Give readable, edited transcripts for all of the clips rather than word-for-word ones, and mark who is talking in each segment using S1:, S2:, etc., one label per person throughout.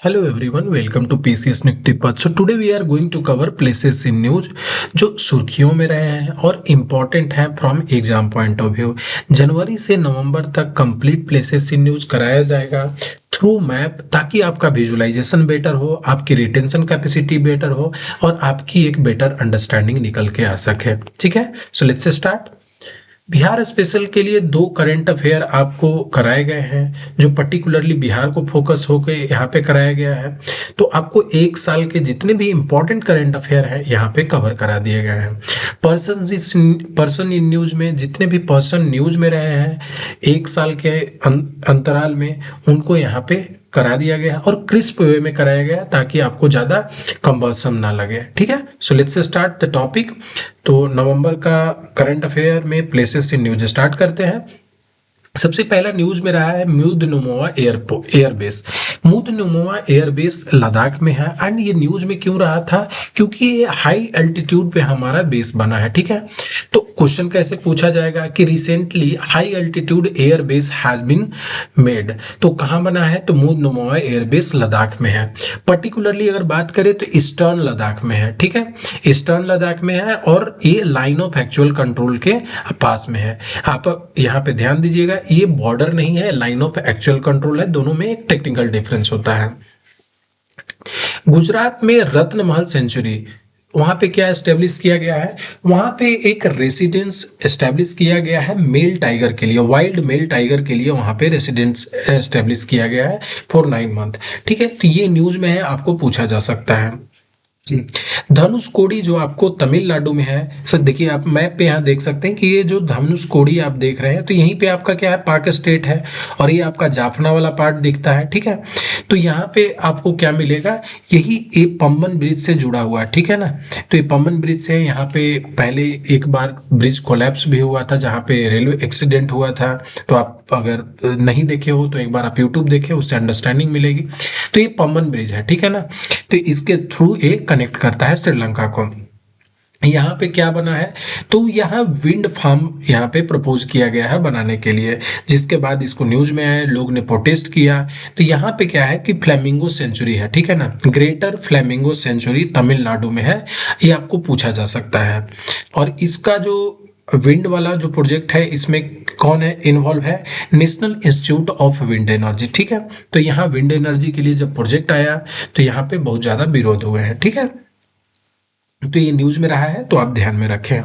S1: Hello everyone, welcome to PCS Nifty. So today we are going to cover places in news जो सुर्खियों में रहे हैं और इम्पोर्टेंट हैं from exam point of view. जनवरी से नवंबर तक कंप्लीट प्लेसेस इन न्यूज कराया जाएगा थ्रू मैप, ताकि आपका विजुअलाइजेशन बेटर हो, आपकी रिटेंशन कैपेसिटी बेटर हो और आपकी एक बेटर अंडरस्टैंडिंग निकल के आ सके। ठीक है, so let's start. Bihar special के लिए दो करंट अफेयर आपको कराए गए हैं, जो पर्टिकुलरली बिहार को फोकस होकर यहाँ पे कराया गया है। तो आपको एक साल के जितने भी इंपॉर्टेंट करंट अफेयर हैं यहाँ पे कवर करा दिए गए हैं। पर्सन इन न्यूज में जितने भी पर्सन न्यूज में रहे हैं एक साल के अंतराल में, उनको यहाँ पे करा दिया गया और क्रिस्प वे में कराया गया ताकि आपको ज़्यादा कंबर्सम ना लगे। ठीक है, so let's start the topic. तो नवंबर का करंट अफेयर में प्लेसेस इन न्यूज स्टार्ट करते हैं। सबसे पहला न्यूज में रहा है म्यूदनुमोवा एयरबेस। म्यूदनुमोवा एयरबेस लद्दाख में है। एंड ये न्यूज में क्यों रहा था? क्योंकि ये हाई एल्टीट्यूड पे हमारा बेस बना है। ठीक है, तो क्वेश्चन कैसे पूछा जाएगा कि recently high altitude airbase has been made. तो कहाँ बना है? तो म्यूदनुमोवा एयरबेस लद्दाख में है। पर्टिकुलरली अगर बात करें तो ईस्टर्न लद्दाख में है। ठीक है, ईस्टर्न लद्दाख में है और ये लाइन ऑफ एक्चुअल कंट्रोल के पास में है। आप यहाँ पे ध्यान दीजिएगा, ये बॉर्डर नहीं है, लाइन ऑफ एक्चुअल कंट्रोल है। दोनों में एक टेक्निकल डिफरेंस होता है। गुजरात में रत्नमहल सेंचुरी, वहां पे क्या एस्टेब्लिश किया गया है? वहां पे एक रेसिडेंस एस्टेब्लिश किया गया है मेल टाइगर के लिए, वाइल्ड मेल टाइगर के लिए वहां पे रेसिडेंस एस्टेब्लिश किया गया है फॉर 9 मंथ। ठीक है, तो ये न्यूज में है, आपको पूछा जा सकता है। धनुषकोडी जो आपको तमिलनाडु में है, सर देखिए आप मैप पे यहाँ देख सकते हैं कि ये जो धनुषकोडी आप देख रहे हैं, तो यहीं पे आपका क्या है, पाक स्टेट है और ये आपका जाफना वाला पार्ट दिखता है। ठीक है, तो यहाँ पे आपको क्या मिलेगा, यही ये पम्बन ब्रिज से जुड़ा हुआ है। ठीक है ना, तो ये पम्बन ब्रिज से यहाँ पे पहले एक बार ब्रिज कोलैप्स भी हुआ था जहाँ पे रेलवे एक्सीडेंट हुआ था। तो आप अगर नहीं देखे हो तो एक बार आप यूट्यूब देखें, उससे अंडरस्टैंडिंग मिलेगी। तो ये पम्बन ब्रिज है। ठीक है ना, तो इसके थ्रू ये कनेक्ट करता है श्रीलंका को। यहाँ पे क्या बना है? तो यहाँ विंड फार्म यहाँ पे प्रपोज किया गया है बनाने के लिए, जिसके बाद इसको न्यूज में आया, लोग ने प्रोटेस्ट किया। तो यहाँ पे क्या है कि फ्लेमिंगो सेंचुरी है। ठीक है ना, ग्रेटर फ्लेमिंगो सेंचुरी तमिलनाडु में है, ये आपको पूछा जा सकता है। और इसका जो विंड वाला जो प्रोजेक्ट है, इसमें कौन है इन्वॉल्व है? National institute of wind energy. ठीक है, तो यहाँ विंड एनर्जी के लिए जब प्रोजेक्ट आया तो यहाँ पे बहुत ज्यादा विरोध हुए हैं। ठीक है, तो ये न्यूज में रहा है, तो आप ध्यान में रखें।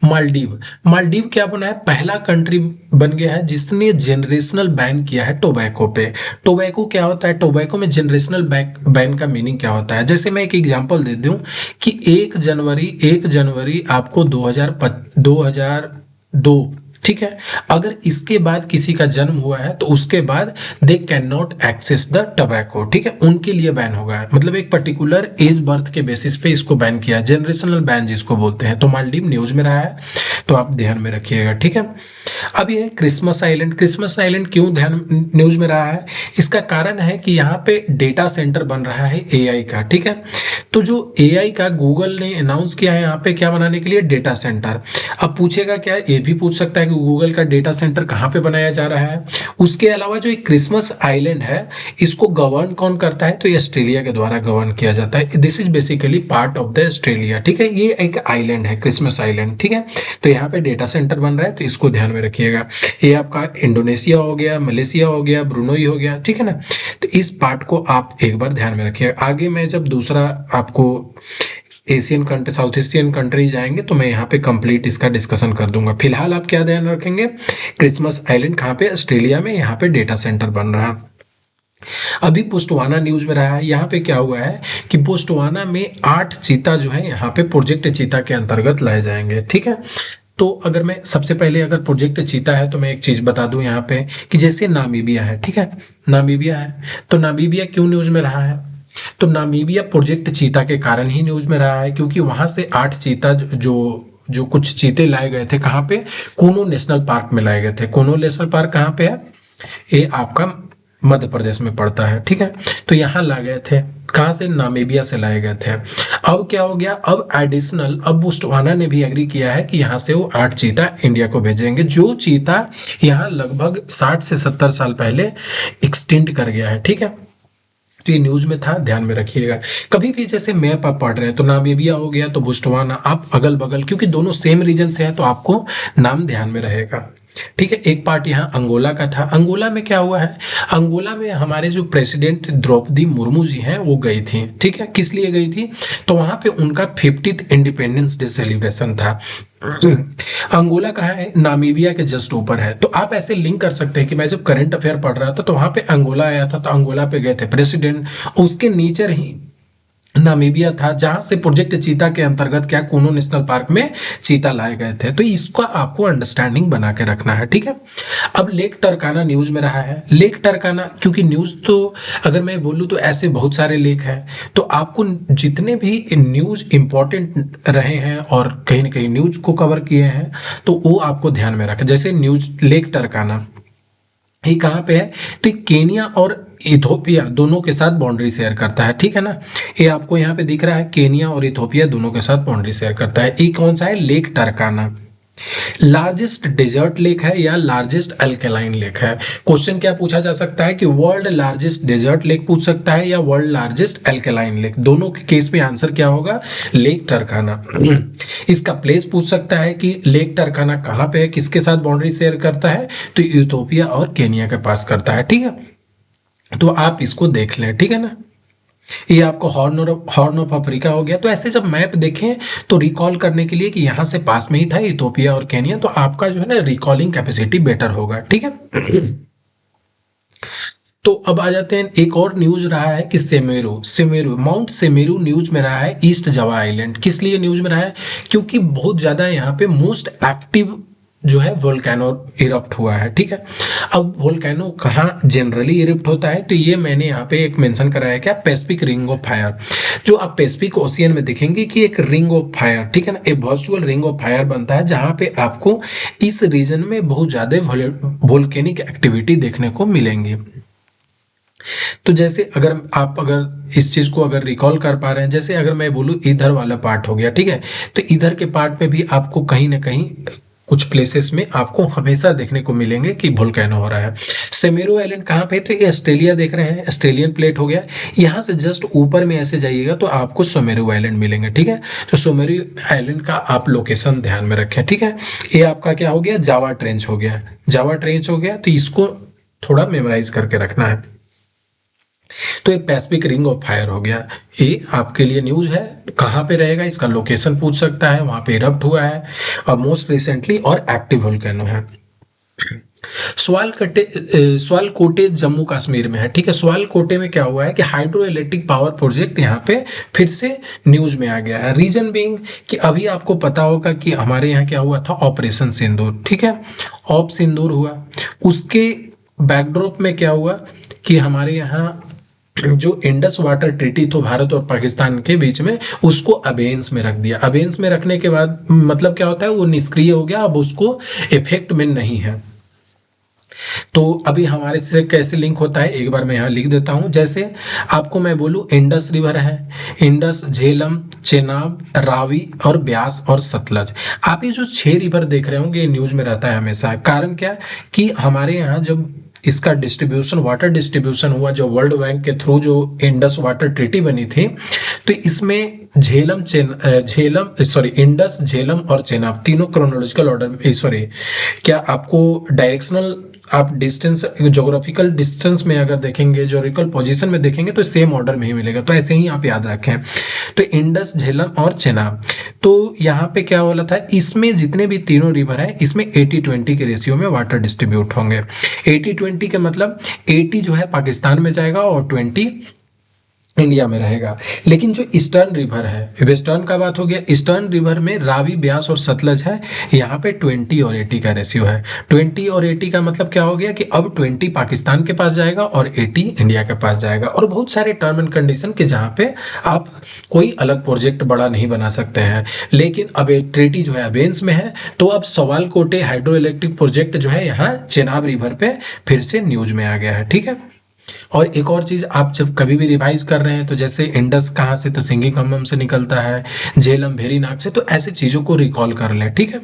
S1: मालदीव, मालदीव क्या बना है? पहला कंट्री बन गया है जिसने जनरेशनल बैन किया है टोबैको पे। टोबैको क्या होता है? टोबैको में जनरेशनल बैन का मीनिंग क्या होता है? जैसे मैं एक एग्जांपल दे दूं कि 1 जनवरी आपको 2002, ठीक है, अगर इसके बाद किसी का जन्म हुआ है तो उसके बाद they can not access the tobacco. ठीक है, उनके लिए बैन होगा, मतलब एक पर्टिकुलर एज बर्थ के बेसिस पे इसको बैन किया, जनरेशनल बैन जिसको बोलते हैं। तो मालदीव न्यूज में रहा है, तो आप ध्यान में रखिएगा। ठीक है, अब ये क्रिसमस आइलैंड, क्रिसमस आइलैंड क्यों ध्यान न्यूज में रहा है? इसका कारण है कि यहाँ पे डेटा सेंटर बन रहा है एआई का। ठीक है, तो जो एआई का गूगल ने अनाउंस किया है यहाँ पे क्या बनाने के लिए? Data centre. अब पूछेगा क्या, ये भी पूछ सकता है कि गूगल का डेटा सेंटर कहाँ पे बनाया जा रहा है। उसके अलावा जो एक क्रिसमस आइलैंड है, इसको गवर्न कौन करता है? तो ये ऑस्ट्रेलिया के द्वारा गवर्न किया जाता है। This is basically part of the Australia. ठीक है, ये एक आइलैंड है, क्रिसमस आइलैंड। ठीक है, तो यहाँ पे डेटा सेंटर बन रहा है, तो इसको ध्यान में रखिएगा। ये आपका इंडोनेशिया हो गया, मलेशिया हो गया, ब्रुनोई हो गया। ठीक है ना, तो इस पार्ट को आप एक बार ध्यान में रखिएगा। आगे मैं जब दूसरा आपको Asian country, south Asian country जाएंगे तो मैं यहाँ पे कंप्लीट इसका डिस्कशन कर दूंगा। फिलहाल आप क्या ध्यान रखेंगे? क्रिसमस आइलैंड कहाँ पे? ऑस्ट्रेलिया में, यहाँ पे डेटा सेंटर बन रहा है। अभी बोस्टवाना न्यूज में रहा है। यहाँ पे क्या हुआ है कि बोस्टवाना में 8 चीता जो है यहाँ पे प्रोजेक्ट चीता के अंतर्गत लाए जाएंगे। ठीक है, तो अगर मैं सबसे पहले अगर प्रोजेक्ट चीता है तो मैं एक चीज बता दूं यहाँ पे कि जैसे नामीबिया है। ठीक है, नामीबिया है, तो नामीबिया क्यों न्यूज में रहा है? तो नामीबिया प्रोजेक्ट चीता के कारण ही न्यूज में रहा है, क्योंकि वहां से 8 चीता जो जो कुछ चीते लाए गए थे, कहाँ पे? कूनो नेशनल पार्क में लाए गए थे। कूनो नेशनल पार्क कहाँ पे है? ये आपका मध्य प्रदेश में पड़ता है, ठीक है। तो यहाँ ला गए थे, कहाँ से, नामीबिया से लाए गए थे। अब क्या हो गया, अब एडिशनल, अब बोस्टवाना ने भी एग्री किया है कि यहाँ से वो 8 चीता इंडिया को भेजेंगे, जो चीता यहाँ लगभग 60 से 70 साल पहले एक्सटिंक्ट कर गया है, ठीक है। तो ये न्यूज में था, ध्यान में रखिएगा। कभी भी जैसे मैप आप पढ़ रहे हैं तो नामीबिया हो गया तो बोस्टवाना, आप अगल बगल, क्योंकि दोनों सेम रीजन से है तो आपको नाम ध्यान में रहेगा, ठीक है। एक पार्ट यहाँ अंगोला का था। अंगोला में क्या हुआ है, अंगोला में हमारे जो प्रेसिडेंट द्रौपदी मुर्मू जी हैं वो गई थी, ठीक है। किस लिए गई थी, तो वहां पे उनका 50th इंडिपेंडेंस डे सेलिब्रेशन था। अंगोला कहाँ है, नामीबिया के जस्ट ऊपर है। तो आप ऐसे लिंक कर सकते हैं कि मैं जब करंट अफेयर पढ़ रहा था तो वहां पे अंगोला आया था, तो अंगोला पे गए थे प्रेसिडेंट, उसके नीचे ही नामीबिया था जहां से प्रोजेक्ट चीता के अंतर्गत क्या कूनो नेशनल पार्क में चीता लाए गए थे। तो इसका आपको अंडरस्टैंडिंग बना के रखना है, ठीक है। अब लेक टरकाना न्यूज में रहा है। लेक टरकाना, क्योंकि न्यूज तो अगर मैं बोलूं तो ऐसे बहुत सारे लेक हैं, तो आपको जितने भी न्यूज इंपॉर्टेंट रहे हैं और कहीं ना कहीं न्यूज को कवर किए हैं तो वो आपको ध्यान में रखें। जैसे न्यूज लेक टरकाना ये कहाँ पे है, तो ये केनिया और इथोपिया दोनों के साथ बाउंड्री शेयर करता है, ठीक है ना। ये आपको यहाँ पे दिख रहा है, केनिया और इथोपिया दोनों के साथ बाउंड्री शेयर करता है। ये कौन सा है, लेक टरकाना। लार्जेस्ट डेजर्ट लेक है या लार्जेस्ट अल्कलाइन लेक है। क्वेश्चन क्या पूछा जा सकता है कि वर्ल्ड लार्जेस्ट डेजर्ट लेक पूछ सकता है या वर्ल्ड लार्जेस्ट अल्कलाइन लेक। दोनों के केस में आंसर क्या होगा, लेक टरकाना। इसका प्लेस पूछ सकता है कि लेक टरकाना कहाँ पे है, किसके साथ बाउंड्री शेयर करता है, तो इथोपिया और केनिया के पास करता है, ठीक है। तो आप इसको देख लें, ठीक है ना। ये आपको हॉर्न ऑफ अफ्रीका हो गया। तो ऐसे जब मैप देखें तो रिकॉल करने के लिए कि यहाँ से पास में ही था इथोपिया और केनिया, तो आपका जो है ना रिकॉलिंग कैपेसिटी बेटर होगा, ठीक है। तो अब आ जाते हैं, एक और न्यूज रहा है कि सेमेरू माउंट सेमेरू न्यूज में रहा है ईस्ट जावा आइलैंड। किस लिए न्यूज में रहा है, क्योंकि बहुत ज्यादा यहाँ पे मोस्ट एक्टिव जो है वोल्केनो इरप्ट हुआ है, ठीक है। अब वोल्केनो कहाँ जनरली इरप्ट होता है, तो ये मैंने यहाँ पे एक मेंशन करा है, क्या, पैसिफिक रिंग ऑफ फायर। जो आप पैसिफिक ओशियन में देखेंगे कि एक रिंग ऑफ फायर, ठीक है ना, एक वर्चुअल रिंग ऑफ फायर बनता है जहाँ पे आपको इस रीजन में बहुत ज्यादा वोल्केनिक एक्टिविटी देखने को मिलेंगी। तो जैसे अगर इस चीज को अगर रिकॉल कर पा रहे हैं, जैसे अगर मैं बोलूँ इधर वाला पार्ट हो गया, ठीक है, तो इधर के पार्ट में भी आपको कहीं ना कहीं कुछ प्लेसेस में आपको हमेशा देखने को मिलेंगे कि वोल्केनो हो रहा है। सेमेरू आइलैंड कहाँ पे, तो ये ऑस्ट्रेलिया देख रहे हैं, ऑस्ट्रेलियन प्लेट हो गया। यहाँ से जस्ट ऊपर में ऐसे जाइएगा तो आपको सोमेरू आइलैंड मिलेंगे, ठीक है। तो सोमेरू आइलैंड का आप लोकेशन ध्यान में रखें, ठीक है। ये आपका क्या हो गया, जावा ट्रेंच हो गया, जावा ट्रेंच हो गया, तो इसको थोड़ा मेमोराइज करके रखना है। तो एक पैसिफिक रिंग ऑफ फायर हो गया, ये आपके लिए न्यूज है। कहाँ पे रहेगा, इसका लोकेशन पूछ सकता है, वहां पे इरप्ट हुआ है और मोस्ट रिसेंटली और एक्टिव वोल्केनो है। स्वालकोटे जम्मू कश्मीर में है, ठीक है। स्वालकोटे में क्या हुआ है कि हाइड्रो इलेक्ट्रिक पावर प्रोजेक्ट यहाँ पे फिर से न्यूज में आ गया है। रीजन बीइंग कि अभी आपको पता होगा कि हमारे यहाँ क्या हुआ था, ऑपरेशन सिंदूर, ठीक है, ऑप सिंदूर हुआ। उसके बैकड्रॉप में क्या हुआ कि हमारे यहाँ जो इंडस वाटर ट्रीटी तो भारत और पाकिस्तान के बीच में, उसको अबेंस में रख दिया। अबेंस में रखने के बाद मतलब क्या होता है, वो निष्क्रिय हो गया, अब उसको इफेक्ट में नहीं है। तो अभी हमारे से कैसे लिंक होता है, एक बार मैं यहाँ लिख देता हूँ। जैसे आपको मैं बोलूँ इंडस रिवर है, इंडस, झेलम, चेनाब, रावी और ब्यास और सतलज। आप ये जो 6 रिवर देख रहे होंगे, ये न्यूज में रहता है हमेशा। कारण क्या कि हमारे यहाँ जब इसका डिस्ट्रीब्यूशन, वाटर डिस्ट्रीब्यूशन हुआ, जो वर्ल्ड बैंक के थ्रू जो इंडस वाटर ट्रीटी बनी थी, तो इसमें इंडस, झेलम और चेनाब तीनों क्रोनोलॉजिकल ऑर्डर में, क्या आपको डायरेक्शनल, आप डिस्टेंस, ज्योग्राफिकल डिस्टेंस में अगर देखेंगे, ज्योग्राफिकल पोजीशन में देखेंगे तो सेम ऑर्डर में ही मिलेगा। तो ऐसे ही आप याद रखें। तो इंडस, झेलम और चेनाब, तो यहाँ पे क्या बोला था, इसमें जितने भी तीनों रिवर हैं इसमें 80-20 के रेशियो में वाटर डिस्ट्रीब्यूट होंगे। 80-20 के मतलब 80 जो है पाकिस्तान में जाएगा और 20 इंडिया में रहेगा। लेकिन जो ईस्टर्न रिवर है, वेस्टर्न का बात हो गया, ईस्टर्न रिवर में रावी, ब्यास और सतलज है, यहाँ पे 20 और 80 का रेशियो है। 20 और 80 का मतलब क्या हो गया कि अब 20 पाकिस्तान के पास जाएगा और 80 इंडिया के पास जाएगा। और बहुत सारे टर्म एंड कंडीशन के जहाँ पे आप कोई अलग प्रोजेक्ट बड़ा नहीं बना सकते हैं। लेकिन अब ट्रीटी जो है अबेंस में है, तो अब सवालकोटे हाइड्रो इलेक्ट्रिक प्रोजेक्ट जो है यहाँ चेनाब रिवर पे फिर से न्यूज में आ गया है, ठीक है। और एक और चीज, आप जब कभी भी रिवाइज कर रहे हैं तो जैसे इंडस कहाँ से, तो सिंगी कम्बम से निकलता है, झेलम भेरीनाग से, तो ऐसी चीजों को रिकॉल कर लें, ठीक है।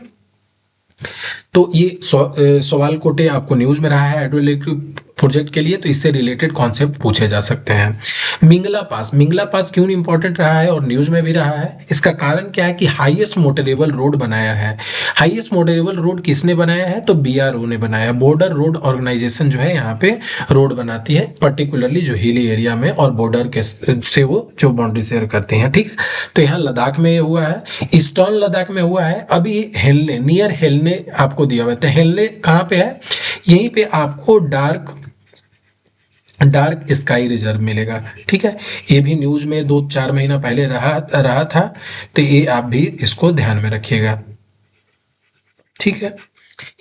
S1: तो ये सवाल कोटे आपको न्यूज में रहा है हाइड्रोइलेक्ट्रिक प्रोजेक्ट के लिए, तो इससे रिलेटेड कॉन्सेप्ट पूछे जा सकते हैं। मिंगला पास क्यों इंपॉर्टेंट रहा है और न्यूज में भी रहा है, इसका कारण क्या है कि हाईएस्ट मोटरेबल रोड बनाया है। हाईएस्ट मोटरेबल रोड किसने बनाया है, तो बीआरओ ने बनाया है। बॉर्डर रोड ऑर्गेनाइजेशन जो है यहाँ पे रोड बनाती है, पर्टिकुलरली जो हिली एरिया में और बॉर्डर के से वो जो बाउंड्री शेयर करते हैं, ठीक है। तो यहाँ लद्दाख में हुआ है, ईस्टर्न लद्दाख में हुआ है। अभी हेलने, नियर हेलने आपको दिया हुआ है, हेलने कहाँ पे है, यहीं पे आपको डार्क स्काई रिजर्व मिलेगा, ठीक है। ये भी न्यूज में 2-4 महीना पहले रहा था, तो ये आप भी इसको ध्यान में रखिएगा, ठीक है।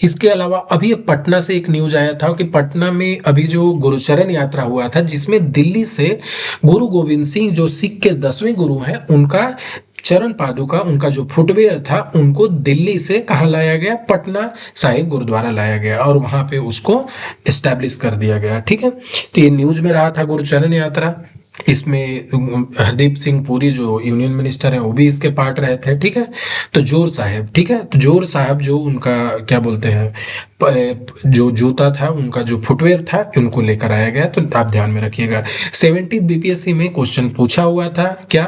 S1: इसके अलावा अभी पटना से एक न्यूज आया था कि पटना में अभी जो गुरुचरण यात्रा हुआ था, जिसमें दिल्ली से गुरु गोविंद सिंह जो सिख के 10वें गुरु हैं, उनका चरण पादुका, उनका जो फुटवेयर था, उनको दिल्ली से कहाँ लाया गया, पटना साहिब गुरुद्वारा लाया गया और वहां पे उसको एस्टेब्लिश कर दिया गया, ठीक है। तो ये न्यूज में रहा था गुरुचरण यात्रा। इसमें हरदीप सिंह पुरी जो यूनियन मिनिस्टर हैं वो भी इसके पार्ट रहे थे, ठीक है। तो जोर साहब, ठीक है, तो जोर साहब जो उनका क्या बोलते हैं, जो जूता था, उनका जो फुटवेयर था, उनको लेकर आया गया, तो आप ध्यान में रखिएगा। 70 बीपीएससी में क्वेश्चन पूछा हुआ था क्या,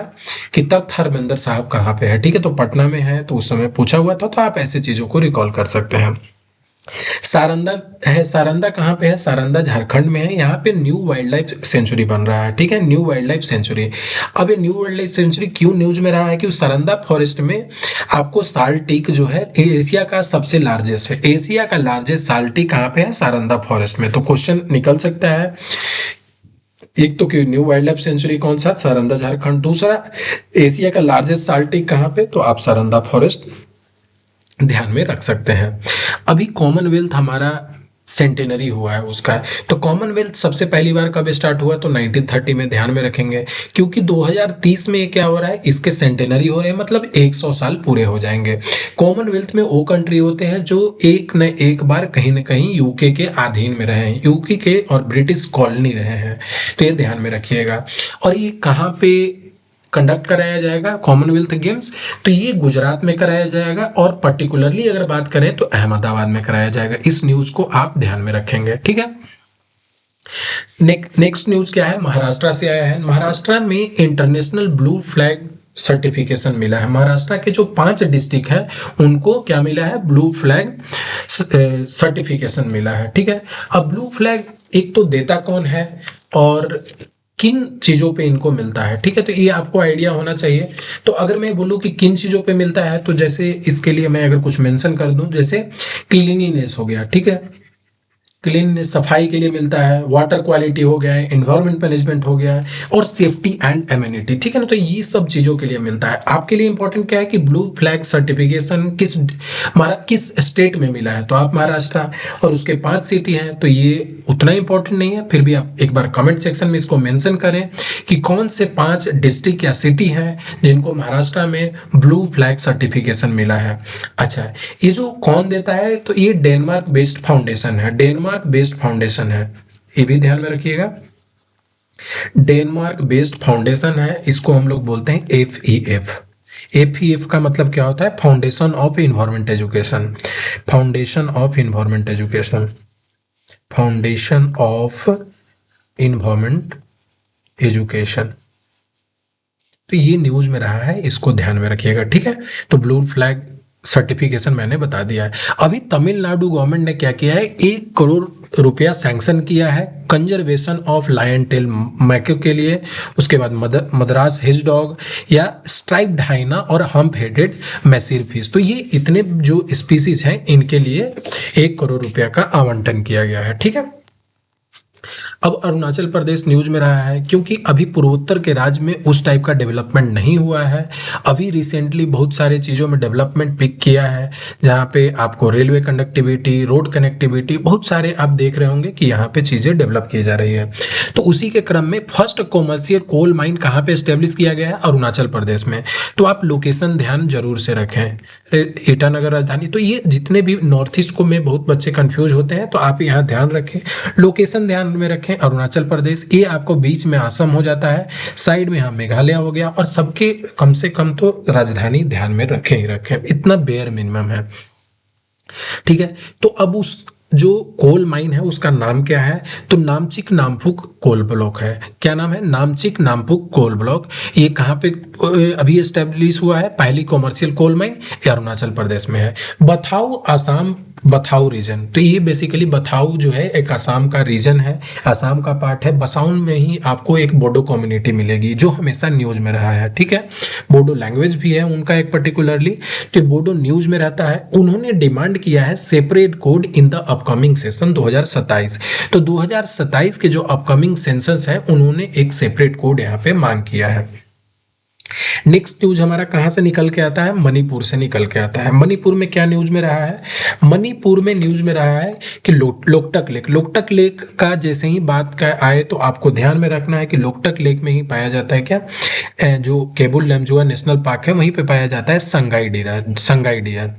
S1: कि तख्त हरमिंदर साहब कहाँ पे है, ठीक है, तो पटना में है, तो उस समय पूछा हुआ था, तो आप ऐसी चीजों को रिकॉल कर सकते हैं। सारंदा है, सारंदा कहाँ पे है, सारंदा झारखंड में है। यहाँ पे न्यू वाइल्ड लाइफ सेंचुरी बन रहा है, ठीक है, न्यू वाइल्ड लाइफ सेंचुरी। अब ये न्यू वाइल्ड लाइफ सेंचुरी क्यों न्यूज में रहा है, कि सारंदा फॉरेस्ट में आपको साल टीक जो है एशिया का सबसे लार्जेस्ट है, एशिया का लार्जेस्ट साल टीक कहाँ पे है, सारंदा फॉरेस्ट में। तो क्वेश्चन निकल सकता है, एक तो कि न्यू वाइल्ड लाइफ सेंचुरी कौन सा, सारंदा झारखंड, दूसरा एशिया का लार्जेस्ट साल टीक कहाँ पे, तो आप सारंदा फॉरेस्ट ध्यान में रख सकते हैं। अभी कॉमनवेल्थ हमारा सेंटेनरी हुआ है उसका, तो कॉमनवेल्थ सबसे पहली बार कब स्टार्ट हुआ, तो 1930 में, ध्यान में रखेंगे, क्योंकि 2030 में क्या हो रहा है, इसके सेंटेनरी हो रहे हैं, मतलब 100 साल पूरे हो जाएंगे। कॉमनवेल्थ में वो कंट्री होते हैं जो एक न एक बार कहीं न कहीं यूके के अधीन में रहे हैं, यूके के और ब्रिटिश कॉलोनी रहे हैं, तो ये ध्यान में रखिएगा। और ये कहाँ पे कंडक्ट कराया जाएगा कॉमनवेल्थ गेम्स, तो ये गुजरात में कराया जाएगा, और पर्टिकुलरली अगर बात करें तो अहमदाबाद में कराया जाएगा। इस न्यूज को आप ध्यान में रखेंगे, ठीक है। नेक्स्ट न्यूज क्या है, महाराष्ट्र से आया है। महाराष्ट्र में इंटरनेशनल ब्लू फ्लैग सर्टिफिकेशन मिला है। महाराष्ट्र के जो 5 डिस्ट्रिक्ट हैं उनको क्या मिला है, ब्लू फ्लैग सर्टिफिकेशन मिला है, ठीक है। अब ब्लू फ्लैग एक तो देता कौन है और किन चीजों पे इनको मिलता है, ठीक है, तो ये आपको आइडिया होना चाहिए। तो अगर मैं बोलूँ कि किन चीजों पे मिलता है, तो जैसे इसके लिए मैं अगर कुछ मेंशन कर दूं, जैसे क्लीनिनेस हो गया, ठीक है, क्लीन सफाई के लिए मिलता है, वाटर क्वालिटी हो गया है, एनवायरमेंट मैनेजमेंट हो गया है, और सेफ्टी एंड एम्यूनिटी, ठीक है ना। तो ये सब चीजों के लिए मिलता है। आपके लिए इंपॉर्टेंट क्या है कि ब्लू फ्लैग सर्टिफिकेशन किस स्टेट में मिला है, तो आप महाराष्ट्र, और उसके 5 सिटी हैं, तो ये उतना इंपॉर्टेंट नहीं है, फिर भी आप एक बार कमेंट सेक्शन में इसको मेंशन करें कि कौन से 5 डिस्ट्रिक्ट या सिटी हैं जिनको महाराष्ट्र में ब्लू फ्लैग सर्टिफिकेशन मिला है। अच्छा, ये जो कौन देता है, तो ये डेनमार्क बेस्ड फाउंडेशन है, डेनमार्क बेस्ड फाउंडेशन है, ये भी ध्यान में रखिएगा। डेनमार्क बेस्ड फाउंडेशन है, इसको हम लोग बोलते हैं FEF। FEF का मतलब क्या होता है, foundation of environment education, foundation of environment education, foundation of environment education. तो ये न्यूज में रहा है, इसको ध्यान में रखिएगा, ठीक है। तो ब्लू फ्लैग सर्टिफिकेशन मैंने बता दिया है। अभी तमिलनाडु गवर्नमेंट ने क्या किया है, 1 करोड़ रुपया सैंक्शन किया है conservation of lion tail macaque के लिए, उसके बाद मद्रास हिज डॉग या स्ट्राइप्ड हाइना और हम्प हेडेड मैसीर फिश। तो ये इतने जो स्पीसीज हैं इनके लिए 1 करोड़ रुपया का आवंटन किया गया है, ठीक है। अब अरुणाचल प्रदेश न्यूज में रहा है, क्योंकि अभी पूर्वोत्तर के राज्य में उस टाइप का डेवलपमेंट नहीं हुआ है। अभी रिसेंटली बहुत सारी चीज़ों में डेवलपमेंट पिक किया है, जहाँ पे आपको रेलवे कनेक्टिविटी, रोड कनेक्टिविटी, बहुत सारे आप देख रहे होंगे कि यहाँ पे चीज़ें डेवलप की जा रही है। तो उसी के क्रम में फर्स्ट कॉमर्शियल कोल माइन कहाँ पे स्टेब्लिश किया गया है, अरुणाचल प्रदेश में। तो आप लोकेशन ध्यान जरूर से रखें, ईटानगर राजधानी। तो ये जितने भी नॉर्थ ईस्ट को में बहुत बच्चे कंफ्यूज होते हैं, तो आप यहाँ ध्यान रखें, लोकेशन ध्यान में रखें। अरुणाचल प्रदेश ये आपको बीच में असम हो जाता है, साइड में यहाँ मेघालय हो गया, और सबके कम से कम तो राजधानी ध्यान में रखें ही रखें, इतना बेयर मिनिमम है। ठीक है, तो अब उस जो कोल माइन है उसका नाम क्या है, तो नामचिक नामफुक कोल ब्लॉक है। क्या नाम है? Namchik Namphuk coal block. ये कहाँ पे अभी एस्टेब्लिश हुआ है? पहली commercial coal mine Arunachal Pradesh में है, बथाऊ आसाम, बथाऊ रीजन। तो ये बेसिकली बथाऊ जो है एक आसाम का रीजन है, आसाम का पार्ट है। बसाउन में ही आपको एक बोडो कम्युनिटी मिलेगी जो हमेशा न्यूज में रहा है। ठीक है, बोडो लैंग्वेज भी है उनका एक पर्टिकुलरली, तो बोडो न्यूज में रहता है। उन्होंने डिमांड किया है separate code in the upcoming session 2027। तो 2027 के जो अपकमिंग सेंसस है उन्होंने एक सेपरेट कोड यहाँ पे मांग किया है। नेक्स्ट न्यूज हमारा कहां से निकल के आता है? मणिपुर से निकल के आता है। मणिपुर में क्या न्यूज में रहा है? मणिपुर में न्यूज में रहा है कि लोकटक लेक, लोकटक लेक का जैसे ही बात का आए तो आपको ध्यान में रखना है कि लोकटक लेक में ही पाया जाता है क्या, जो केबुल लमजुआ नेशनल पार्क है वहीं पे पाया जाता है संगाई डियर, संगाई डियर।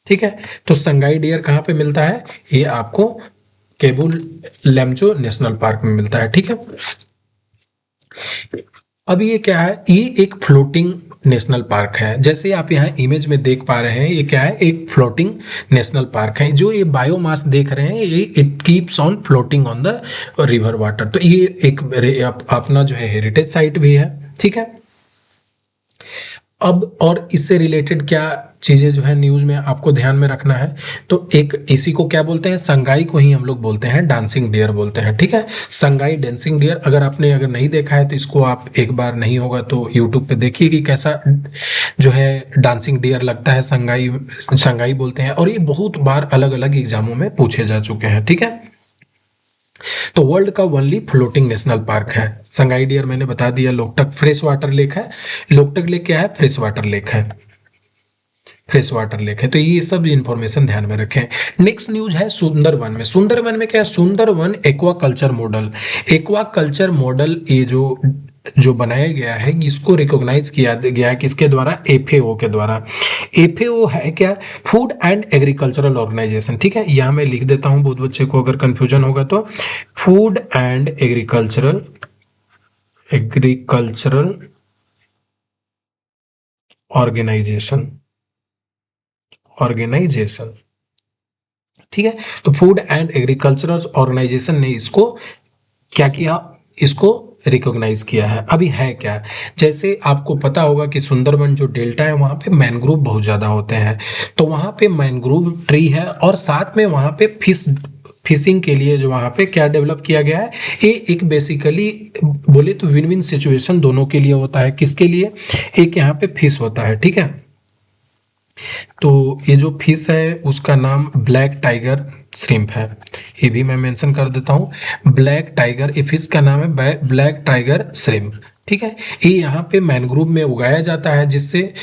S1: ठीक है, तो संगाई डियर कहाँ पे मिलता है? ये आपको केबुल लमजो नेशनल पार्क में मिलता है। ठीक है, अब ये क्या है? ये एक फ्लोटिंग नेशनल पार्क है। जैसे आप यहाँ इमेज में देख पा रहे हैं, ये क्या है? एक फ्लोटिंग नेशनल पार्क है। जो ये बायोमास देख रहे हैं, ये it keeps on floating on the river water. तो ये एक अपना जो है हेरिटेज साइट भी है। ठीक है, अब और इससे रिलेटेड क्या चीजें जो है न्यूज में आपको ध्यान में रखना है, तो एक इसी को क्या बोलते हैं? संगाई को ही हम लोग बोलते हैं डांसिंग डियर बोलते हैं। ठीक है, संगाई डांसिंग डियर। अगर नहीं देखा है तो इसको आप एक बार, नहीं होगा तो यूट्यूब पे देखिए कि कैसा जो है डांसिंग डियर लगता है। संगाई, संगाई बोलते हैं, और ये बहुत बार अलग अलग एग्जामों में पूछे जा चुके हैं। ठीक है, तो वर्ल्ड का ओनली फ्लोटिंग नेशनल पार्क है संगाई डियर। मैंने बता दिया। लोकटक फ्रेश वाटर लेक है। लोकटक लेक क्या है? फ्रेश वाटर लेक है, फ्रेश वाटर लेक है। तो ये सब इंफॉर्मेशन ध्यान में रखें। नेक्स्ट न्यूज है सुंदरवन में। सुंदरवन में क्या है? Sundarban aquaculture model. Aquaculture model ये जो बनाया गया है, इसको रिकॉग्नाइज किया गया है किसके द्वारा? एफएओ के द्वारा। एफएओ है क्या? Food and agricultural organisation. ठीक है, यहां मैं लिख देता हूं, बहुत बच्चे को अगर कंफ्यूजन होगा तो। Food and agricultural organisation, organisation. ठीक है, तो फूड एंड एग्रीकल्चरल ऑर्गेनाइजेशन ने इसको क्या किया? इसको रिकॉग्नाइज किया है। अभी है क्या? जैसे आपको पता होगा कि सुंदरबन जो डेल्टा है वहां पे मैनग्रोव बहुत ज्यादा होते हैं, तो वहां पे मैनग्रोव ट्री है, और साथ में वहां पे फिशिंग के लिए जो वहां पे क्या डेवलप किया गया है, ये एक बेसिकली बोले तो विन विन सिचुएशन दोनों के लिए होता है। किसके लिए? एक यहाँ पे फिश होता है। ठीक है, तो ये जो फिश है उसका नाम ब्लैक टाइगर श्रिम्प है, ये भी मैं मेंशन कर देता हूँ। ब्लैक टाइगर, ये फिश का नाम है ब्लैक टाइगर श्रिम्प। ठीक है, ये यहाँ पे मैनग्रोव में उगाया जाता है, जिससे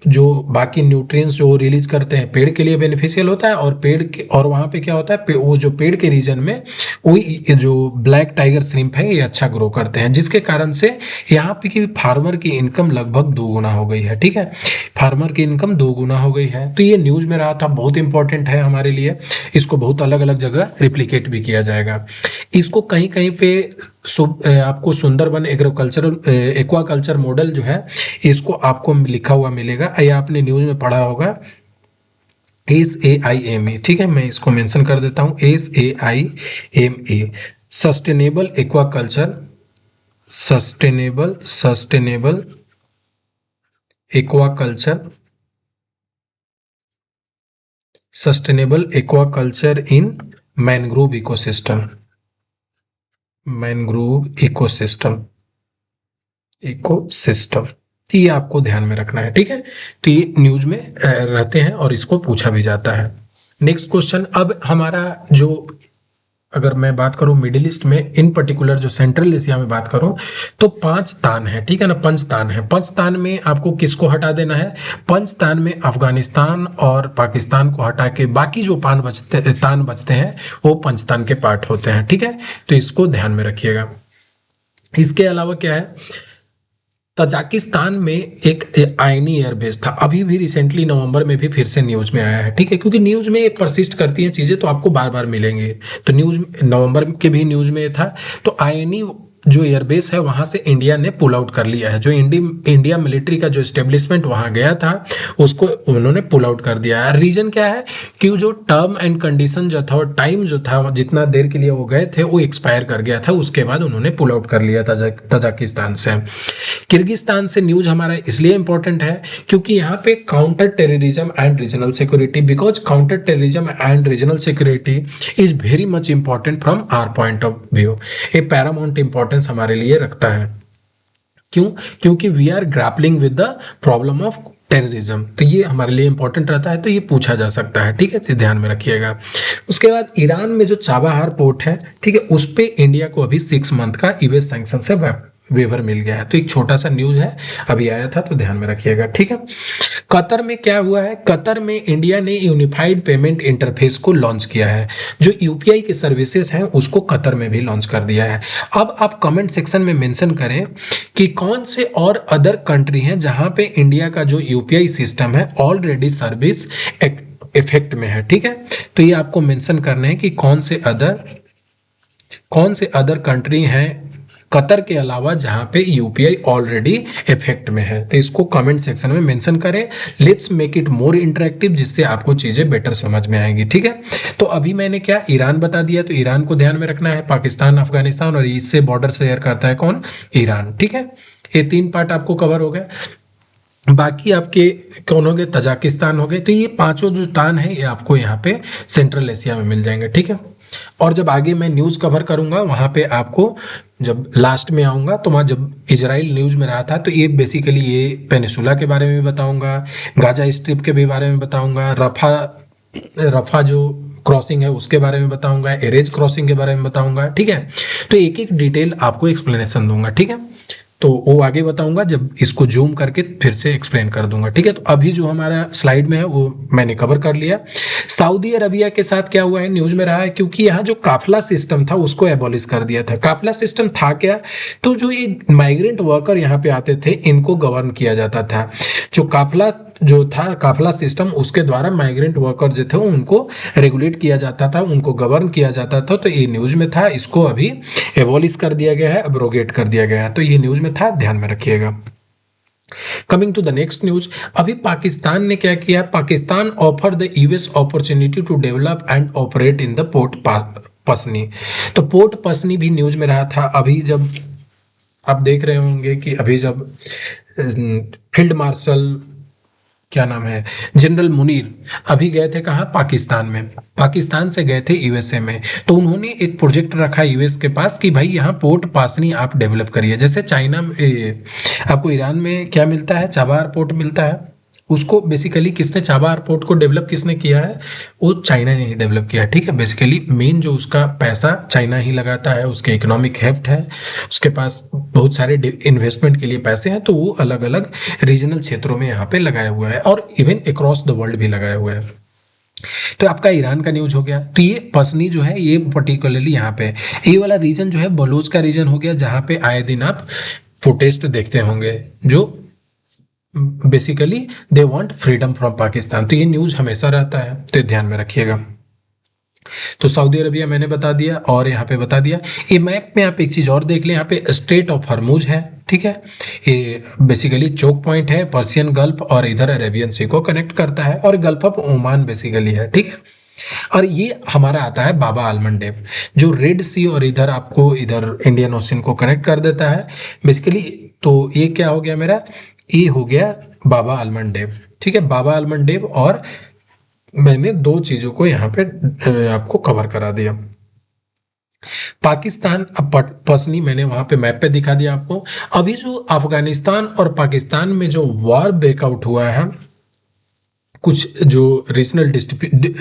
S1: जो बाकी न्यूट्रिएंट्स जो रिलीज करते हैं पेड़ के लिए बेनिफिशियल होता है, और पेड़ के, और वहाँ पे क्या होता है, वो जो पेड़ के रीजन में वही जो ब्लैक टाइगर श्रिम्प है ये अच्छा ग्रो करते हैं, जिसके कारण से यहाँ पे की फार्मर की इनकम लगभग 2 गुना हो गई है। ठीक है, फार्मर की इनकम 2 गुना हो गई है। तो ये न्यूज में रहा था, बहुत इंपॉर्टेंट है हमारे लिए। इसको बहुत अलग अलग जगह रिप्लिकेट भी किया जाएगा। इसको कहीं कहीं पे आपको सुंदरबन एग्रीकल्चरल एक्वाकल्चर मॉडल जो है, इसको आपको लिखा हुआ मिलेगा, या आपने न्यूज में पढ़ा होगा SAIMA। ठीक है, मैं इसको मेंशन कर देता हूं, SAIMA, sustainable aquaculture, sustainable aquaculture, sustainable aquaculture in mangrove ecosystem, mangrove ecosystem, ecosystem. ये आपको ध्यान में रखना है। ठीक है, तो ये न्यूज में रहते हैं और इसको पूछा भी जाता है। नेक्स्ट क्वेश्चन, अब हमारा जो, अगर मैं बात करूं मिडिल ईस्ट में, इन पर्टिकुलर जो सेंट्रल एशिया में बात करूं, तो 5 तान है। ठीक है ना, पंचतान है। पंचतान में आपको किसको हटा देना है? पंचतान में अफगानिस्तान और पाकिस्तान को हटा के बाकी जो तान बचते हैं वो पंचतान के पार्ट होते हैं। ठीक है, तो इसको ध्यान में रखिएगा। इसके अलावा क्या है, तजाकिस्तान में एक आयनी एयरबेस था, अभी भी रिसेंटली नवंबर में भी फिर से न्यूज में आया है, ठीक है, क्योंकि न्यूज में परसिस्ट करती हैं चीजें तो आपको बार बार मिलेंगे। तो न्यूज नवंबर के भी न्यूज में था। तो आयनी जो एयरबेस है वहां से इंडिया ने पुल आउट कर लिया है। जो इंडिया मिलिट्री का जो स्टेब्लिशमेंट वहां गया था उसको उन्होंने पुल आउट कर दिया है। रीजन क्या है कि जो टर्म एंड कंडीशन जो था और टाइम जो था जितना देर के लिए वो गए थे वो एक्सपायर कर गया था, उसके बाद उन्होंने पुल आउट कर लिया था तजाकिस्तान से। किर्गिस्तान से न्यूज हमारा इसलिए इंपॉर्टेंट है क्योंकि यहाँ पे counter terrorism and regional security, because counter terrorism and regional security is very much important from our point of view. ये पैरामाउंट इंपॉर्टेंस हमारे लिए रखता है। क्यों? क्योंकि we are grappling with the problem of terrorism, तो ये हमारे लिए इंपॉर्टेंट रहता है, तो ये पूछा जा सकता है, ठीक है, तो ध्यान में रखिएगा। उसके बाद ईरान में जो चाबाहार पोर्ट है, ठीक है, उस पे इंडिया को अभी 6 मंथ का यूएस सैंक्शन से वेवर मिल गया है। तो एक छोटा सा न्यूज है, अभी आया था, तो ध्यान में रखिएगा, ठीक है। कतर में क्या हुआ है? कतर में इंडिया ने यूनिफाइड पेमेंट इंटरफेस को लॉन्च किया है। जो यूपीआई के सर्विसेज हैं उसको कतर में भी लॉन्च कर दिया है। अब आप कमेंट सेक्शन में मेंशन करें कि कौन से और अदर कंट्री हैं जहां पे इंडिया का जो यूपीआई सिस्टम है ऑलरेडी सर्विस इफेक्ट में है, ठीक है। तो ये आपको मेंशन करना है कि कौन से अदर कंट्री हैं कतर के अलावा जहां पे यूपीआई ऑलरेडी इफेक्ट में है। तो इसको कमेंट सेक्शन में मेंशन करें। Let's make it more interactive, जिससे आपको चीजें बेटर समझ में आएंगी, ठीक है। तो अभी मैंने क्या ईरान बता दिया, तो ईरान को ध्यान में रखना है, पाकिस्तान, अफगानिस्तान और इससे बॉर्डर शेयर करता है कौन? ईरान, ठीक है। ये 3 पार्ट आपको कवर हो गए। बाकी आपके कौन हो गए? तजाकिस्तान हो गए। तो ये 5 जो स्थान है ये आपको यहाँ पे सेंट्रल एशिया में मिल जाएंगे, ठीक है। और जब आगे मैं न्यूज़ कवर करूंगा वहां पे आपको जब लास्ट में आऊंगा तो वहां जब इजराइल न्यूज़ में रहा था तो ये बेसिकली ये पेनिसुला के बारे में बताऊंगा, गाजा स्ट्रिप के भी बारे में बताऊंगा, रफा जो क्रॉसिंग है उसके बारे में बताऊंगा, एरेज क्रॉसिंग के बारे में बताऊंगा, ठीक है। तो एक एक डिटेल आपको एक्सप्लेनेशन दूंगा, ठीक है। तो वो आगे बताऊंगा जब इसको जूम करके फिर से एक्सप्लेन कर दूंगा, ठीक है। तो अभी जो हमारा स्लाइड में है वो मैंने कवर कर लिया। सऊदी अरबिया के साथ क्या हुआ है, न्यूज में रहा है, क्योंकि यहाँ जो काफिला सिस्टम था उसको एबॉलिश कर दिया था। काफिला सिस्टम था क्या? तो जो ये माइग्रेंट वर्कर यहाँ पे आते थे इनको गवर्न किया जाता था। जो काफिला सिस्टम उसके द्वारा माइग्रेंट वर्कर जो थे उनको रेगुलेट किया जाता था, उनको गवर्न किया जाता था। तो ये न्यूज में था, इसको अभी एबॉलिश कर दिया गया है, अब्रोगेट कर दिया गया है। तो ये न्यूज में था, ध्यान में रखिएगा। Coming to the next news, अभी पाकिस्तान ने क्या किया? Pakistan offer the US opportunity to develop and operate in the port Pasni. तो पोर्ट पसनी भी न्यूज में रहा था। अभी जब आप देख रहे होंगे कि अभी जब फील्ड मार्शल क्या नाम है, जनरल मुनीर अभी गए थे कहाँ? पाकिस्तान में। पाकिस्तान से गए थे यूएसए में। तो उन्होंने एक प्रोजेक्ट रखा यूएस के पास कि भाई यहाँ पोर्ट पासनी आप डेवलप करिए। जैसे चाइना में आपको ईरान में क्या मिलता है? चाबाहार पोर्ट मिलता है। उसको बेसिकली किसने चाबाहार पोर्ट को डेवलप किसने किया है? वो चाइना ने ही डेवलप किया है, ठीक है। बेसिकली मेन जो उसका पैसा चाइना ही लगाता है, उसके इकोनॉमिक हेफ्ट है, उसके पास बहुत सारे इन्वेस्टमेंट के लिए पैसे हैं, तो वो अलग अलग रीजनल क्षेत्रों में यहाँ पे लगाया हुआ है और इवन अक्रॉस द वर्ल्ड भी लगाया हुआ है। तो आपका ईरान का न्यूज हो गया। तो ये पसनी जो है ये पर्टिकुलरली यहाँ पे ये वाला रीजन जो है बलूच का रीजन हो गया, जहाँ पे आए दिन आप प्रोटेस्ट देखते होंगे, जो basically they want freedom from Pakistan. तो ये न्यूज हमेशा रहता है, तो ध्यान में रखिएगा। तो सऊदी अरबिया मैंने बता दिया और यहाँ पे बता दिया। ये मैप में आप एक चीज और देख लें, यहाँ पे स्ट्रेट ऑफ हरमुज है, ठीक है। ये बेसिकली चोक पॉइंट है, पर्सियन गल्फ और इधर अरेबियन सी को कनेक्ट करता है, और गल्फ ऑफ ओमान बेसिकली है, ठीक है। और ये हमारा आता है बाबा आलमंडेब, जो रेड सी और इधर आपको इधर इंडियन ओशन को कनेक्ट कर देता है बेसिकली। तो ये क्या हो गया मेरा? ये हो गया बाबा आलमंडेब, ठीक है। बाबा आलमंडेब, और मैंने 2 चीजों को यहाँ पे आपको कवर करा दिया। पाकिस्तान पसनी मैंने वहां पे मैप पे दिखा दिया आपको। अभी जो अफगानिस्तान और पाकिस्तान में जो वॉर ब्रेकआउट हुआ है, कुछ जो रीजनल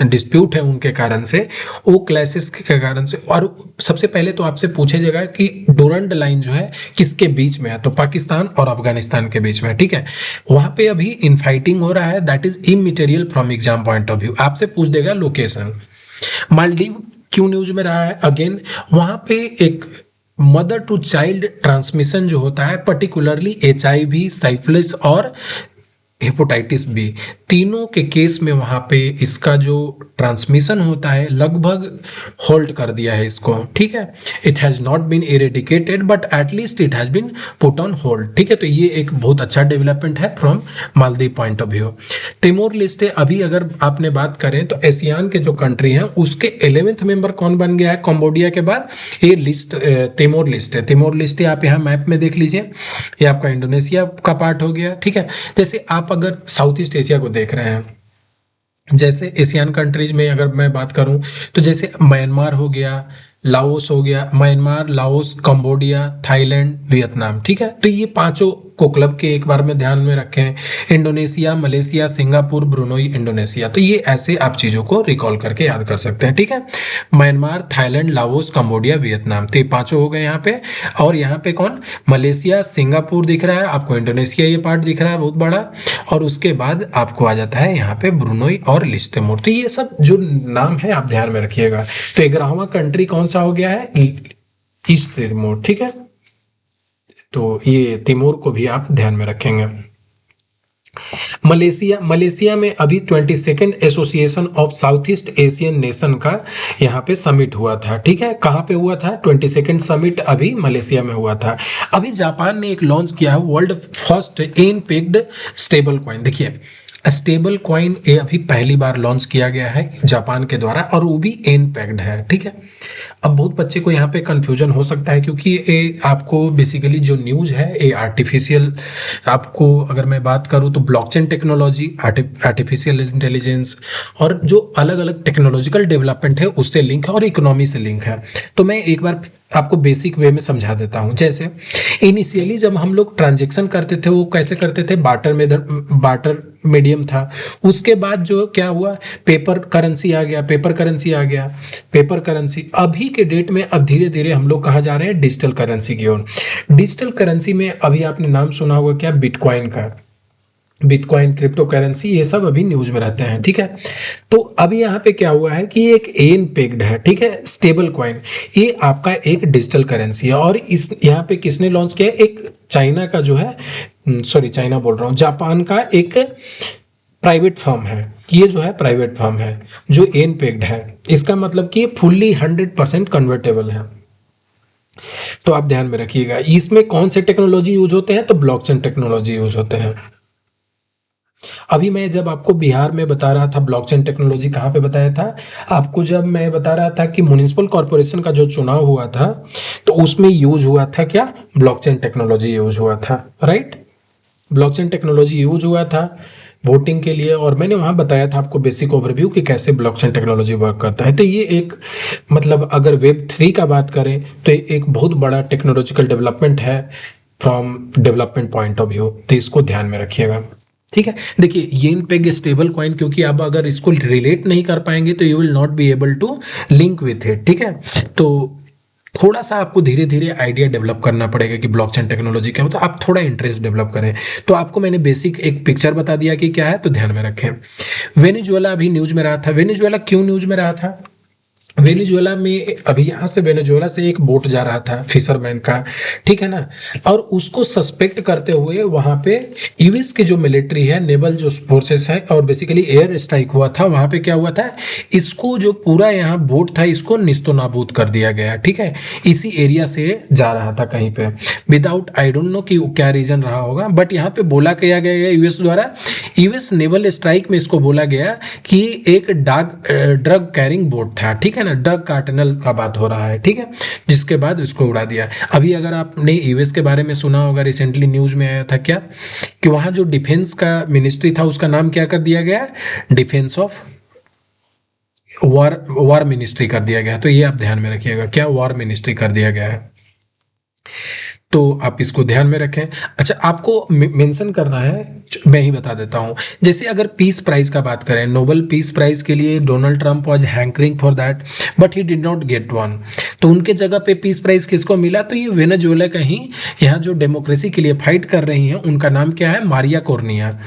S1: डिस्प्यूट है उनके कारण से, वो क्लैशेस के कारण से। और सबसे पहले तो आपसे पूछा जाएगा कि डोरंड लाइन जो है किसके बीच में है? तो पाकिस्तान और अफगानिस्तान के बीच में, ठीक है। वहां पे अभी इनफाइटिंग हो रहा है, that is immaterial from exam point of view. आपसे पूछ देगा लोकेशन। मालदीव क्यों न्यूज में रहा है? अगेन वहां पे एक मदर टू चाइल्ड ट्रांसमिशन जो होता है, पर्टिकुलरली HIV, साइफिलिस और हेपेटाइटिस बी, तीनों के केस में वहां पे इसका जो ट्रांसमिशन होता है लगभग होल्ड कर दिया है इसको, ठीक है। It has not been eradicated but at least it has been put on hold, ठीक है। तो ये एक बहुत अच्छा डेवलपमेंट है from Maldives point of view. Timor Leste, अभी अगर आपने बात करें तो एशियान के जो कंट्री हैं उसके 11वें मेंबर कौन बन गया है कंबोडिया के बाद, ये list Timor Leste. Timor Leste आप यहाँ मैप में देख लीजिए, ये आपका इंडोनेशिया का पार्ट हो गया, ठीक है। जैसे आप अगर साउथ ईस्ट एशिया को देख रहे हैं, जैसे एशियन कंट्रीज में अगर मैं बात करूं तो जैसे म्यांमार हो गया, लाओस हो गया, Myanmar, Laos, Cambodia, Thailand, Vietnam, ठीक है। तो ये पांचों को क्लब के एक बार में ध्यान में रखें। Indonesia, Malaysia, Singapore, Brunei, Indonesia, तो ये ऐसे आप चीजों को रिकॉल करके याद कर सकते हैं, ठीक है। Myanmar, Thailand, Laos, Cambodia, Vietnam, तो ये पांचों हो गए यहाँ पे। और यहाँ पे कौन, मलेशिया, सिंगापुर दिख रहा है आपको, इंडोनेशिया ये पार्ट दिख रहा है बहुत बड़ा, और उसके बाद आपको आ जाता है यहाँ पे ब्रुनोई और लिस्टेमोर। तो ये सब जो नाम है आप ध्यान में रखिएगा। तो 11वां कंट्री कौन सा हो गया है, ईस्ट तिमोर, ठीक है। तो ये तिमोर को भी आप ध्यान में रखेंगे। मलेशिया, मलेशिया में अभी 22nd association of south east Asian nation का यहाँ पे समिट हुआ था, ठीक है। कहाँ पे हुआ था, 22nd समिट अभी मलेशिया में हुआ था। अभी जापान ने एक लॉन्च किया है world first an pegged stable coin. देखिए स्टेबल कॉइन ये अभी पहली बार लॉन्च किया गया है जापान के द्वारा, और वो भी एन पैक्ड है, ठीक है। अब बहुत बच्चे को यहाँ पे कंफ्यूजन हो सकता है क्योंकि ये आपको बेसिकली जो न्यूज़ है ये आर्टिफिशियल, आपको अगर मैं बात करूँ तो ब्लॉकचेन टेक्नोलॉजी, आर्टिफिशियल इंटेलिजेंस और जो अलग अलग टेक्नोलॉजिकल डेवलपमेंट है उससे लिंक है और इकोनॉमी से लिंक है। तो मैं एक बार आपको बेसिक वे में समझा देता हूँ। जैसे इनिशियली जब हम लोग ट्रांजेक्शन करते थे वो कैसे करते थे, बार्टर मीडियम था। उसके बाद जो क्या हुआ, पेपर करेंसी आ गया, पेपर करेंसी अभी के डेट में अब धीरे धीरे हम लोग कहाँ जा रहे हैं, डिजिटल करेंसी की ओर। डिजिटल करेंसी में अभी आपने नाम सुना होगा क्या, बिटकॉइन का, बिटकॉइन, क्रिप्टो करेंसी, ये सब अभी न्यूज में रहते हैं, ठीक है। तो अभी यहाँ पे क्या हुआ है कि एक एन पेग्ड है, ठीक है, स्टेबल कॉइन, ये आपका एक डिजिटल करेंसी है। और इस यहाँ पे किसने लॉन्च किया है, एक चाइना का जो है, सॉरी चाइना बोल रहा हूँ, जापान का एक प्राइवेट फर्म है, ये जो है प्राइवेट फर्म है जो एन पेग्ड है। इसका मतलब कि फुल्ली 100% कन्वर्टेबल है। तो आप ध्यान में रखिएगा इसमें कौन से टेक्नोलॉजी यूज होते हैं, तो ब्लॉकचेन टेक्नोलॉजी यूज होते हैं। अभी मैं जब आपको बिहार में बता रहा था ब्लॉकचेन टेक्नोलॉजी, कहाँ पे बताया था आपको, जब मैं बता रहा था कि म्युनिसिपल कॉर्पोरेशन का जो चुनाव हुआ था तो उसमें यूज हुआ था क्या, ब्लॉकचेन टेक्नोलॉजी यूज हुआ था, राइट। ब्लॉकचेन टेक्नोलॉजी यूज हुआ था वोटिंग के लिए, और मैंने वहाँ बताया था आपको बेसिक ओवरव्यू कि कैसे ब्लॉकचेन टेक्नोलॉजी वर्क करता है। तो ये एक मतलब अगर Web3 का बात करें तो ये एक बहुत बड़ा टेक्नोलॉजिकल डेवलपमेंट है from development point of view, तो इसको ध्यान में रखिएगा, ठीक है। देखिए येन पेग स्टेबल कॉइन, क्योंकि आप अगर इसको रिलेट नहीं कर पाएंगे तो you will not be able to link with it, ठीक है। तो थोड़ा सा आपको धीरे धीरे आइडिया डेवलप करना पड़ेगा कि ब्लॉकचेन टेक्नोलॉजी क्या होता है, आप थोड़ा इंटरेस्ट डेवलप करें। तो आपको मैंने बेसिक एक पिक्चर बता दिया कि क्या है, तो ध्यान में रखें। वेनेजुएला अभी न्यूज में रहा था, वेनेजुएला क्यों न्यूज में रहा था, वेनेजुएला में अभी यहाँ से वेनेजुएला से एक बोट जा रहा था फिशरमैन का, ठीक है ना, और उसको सस्पेक्ट करते हुए वहाँ पे यूएस की जो मिलिट्री है, नेवल जो फोर्सेस है, और बेसिकली एयर स्ट्राइक हुआ था। वहाँ पे क्या हुआ था, इसको जो पूरा यहाँ बोट था इसको निस्तो नाबूद कर दिया गया, ठीक है। इसी एरिया से जा रहा था कहीं पे, विदाउट आई डोंट नो कि क्या रीजन रहा होगा, बट यहाँ पे बोला किया गया यूएस द्वारा, यूएस नेवल स्ट्राइक में इसको बोला गया कि एक ड्रग कैरिंग बोट था, ठीक है ना, ड्रग कार्टेल का बात हो रहा है, ठीक है, जिसके बाद उसको उड़ा दिया। अभी अगर आपने यूएस के बारे में सुना होगा, रिसेंटली न्यूज में आया था क्या कि वहां जो डिफेंस का मिनिस्ट्री था उसका नाम क्या कर दिया गया, डिफेंस ऑफ वॉर मिनिस्ट्री कर दिया गया। तो ये आप ध्यान में रखिएगा, क्या वॉर मिनिस्ट्री कर दिया गया है, तो आप इसको ध्यान में रखें। अच्छा आपको मेंशन करना है, मैं ही बता देता हूं, जैसे अगर पीस प्राइज का बात करें, नोबेल पीस प्राइज के लिए Donald Trump was hankering for that but he did not get one, तो उनके जगह पे पीस प्राइज किसको मिला, तो ये वेनेजुएला का ही, यहाँ जो डेमोक्रेसी के लिए फाइट कर रही हैं उनका नाम क्या है, मारिया कोर्निया।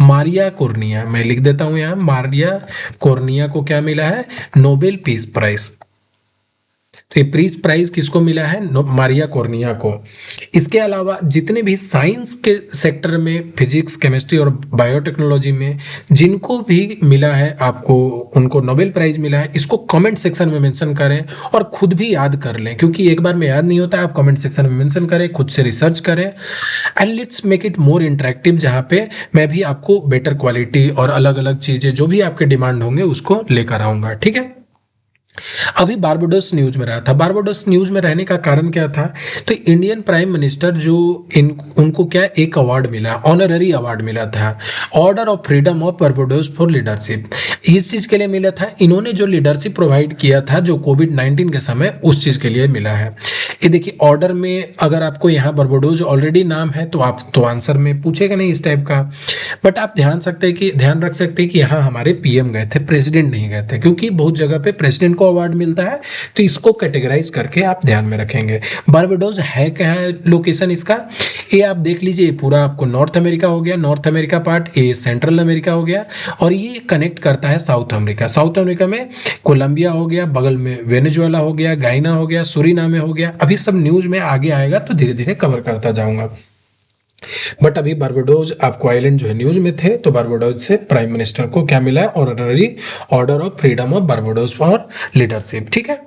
S1: मारिया कोर्निया, मैं लिख देता हूं यहाँ, मारिया कोर्निया को क्या मिला है, नोबेल पीस प्राइज। तो ये प्रीज प्राइज किसको मिला है? मारिया कोर्निया को। इसके अलावा जितने भी साइंस के सेक्टर में, फिजिक्स, केमिस्ट्री और बायोटेक्नोलॉजी में जिनको भी मिला है, आपको उनको नोबेल प्राइज मिला है, इसको कमेंट सेक्शन में मेंशन करें और खुद भी याद कर लें, क्योंकि एक बार में याद नहीं होता है। आप कमेंट सेक्शन में मेंशन करें, खुद से रिसर्च करें and let's make it more interactive, जहाँ पे मैं भी आपको बेटर क्वालिटी और अलग अलग चीज़ें जो भी आपके डिमांड होंगे उसको लेकर आऊँगा, ठीक है। अभी बारबाडोस न्यूज में रहा था। बारबाडोस न्यूज में रहने का कारण क्या था? तो इंडियन प्राइम मिनिस्टर जो उनको क्या एक अवार्ड मिला, ऑनररी अवार्ड मिला था, order of freedom of Barbados for leadership. इस चीज के लिए मिला था, इन्होंने जो लीडरशिप प्रोवाइड किया था जो कोविड-19 के समय, उस चीज के लिए मिला है। ये देखिए ऑर्डर में अगर आपको यहाँ बारबाडोस ऑलरेडी नाम है तो आप तो आंसर में पूछेगा नहीं इस टाइप का, बट आप ध्यान रख सकते हैं कि यहाँ हमारे पीएम गए थे, प्रेसिडेंट नहीं गए थे, क्योंकि बहुत जगह पे प्रेसिडेंट को अवार्ड मिलता है, तो इसको कैटेगराइज करके आप ध्यान में रखेंगे। बारबाडोस है क्या है लोकेशन इसका, ये आप देख लीजिए। पूरा आपको नॉर्थ अमेरिका हो गया, नॉर्थ अमेरिका पार्ट, ये सेंट्रल अमेरिका हो गया, और ये कनेक्ट करता है साउथ अमेरिका। साउथ अमेरिका में कोलंबिया हो गया, बगल में वेनेजुएला हो गया, गायना हो गया, सुरीनामे हो गया। अभी सब न्यूज में आगे आएगा तो धीरे धीरे कवर करता जाऊंगा, बट अभी बारबाडोस आपको आइलैंड जो है न्यूज में थे। तो बारबाडोस से प्राइम मिनिस्टर को क्या मिला है? Honorary order of freedom of Barbados for leadership, ठीक है।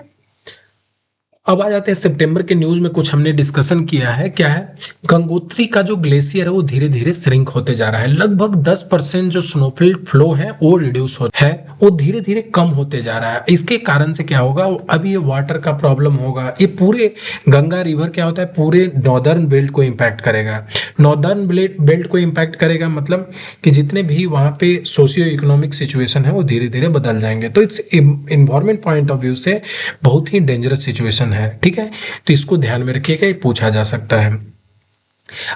S1: अब आ जाते हैं सितंबर के न्यूज में, कुछ हमने डिस्कशन किया है। क्या है? गंगोत्री का जो ग्लेशियर है वो धीरे धीरे श्रिंक होते जा रहा है। लगभग 10% जो स्नोफॉल फ्लो है वो रिड्यूस हो है, वो धीरे धीरे कम होते जा रहा है। इसके कारण से क्या होगा? अभी ये वाटर का प्रॉब्लम होगा। ये पूरे गंगा रिवर क्या होता है, पूरे नॉर्दर्न बेल्ट को इम्पैक्ट करेगा। नॉर्दर्न बेल्ट को इम्पैक्ट करेगा मतलब कि जितने भी वहाँ पे सोशियो इकोनॉमिक सिचुएशन है वो धीरे धीरे बदल जाएंगे। तो it's environment point of view से बहुत ही डेंजरस सिचुएशन है, ठीक है। तो इसको ध्यान में रखिएगा, ये पूछा जा सकता है।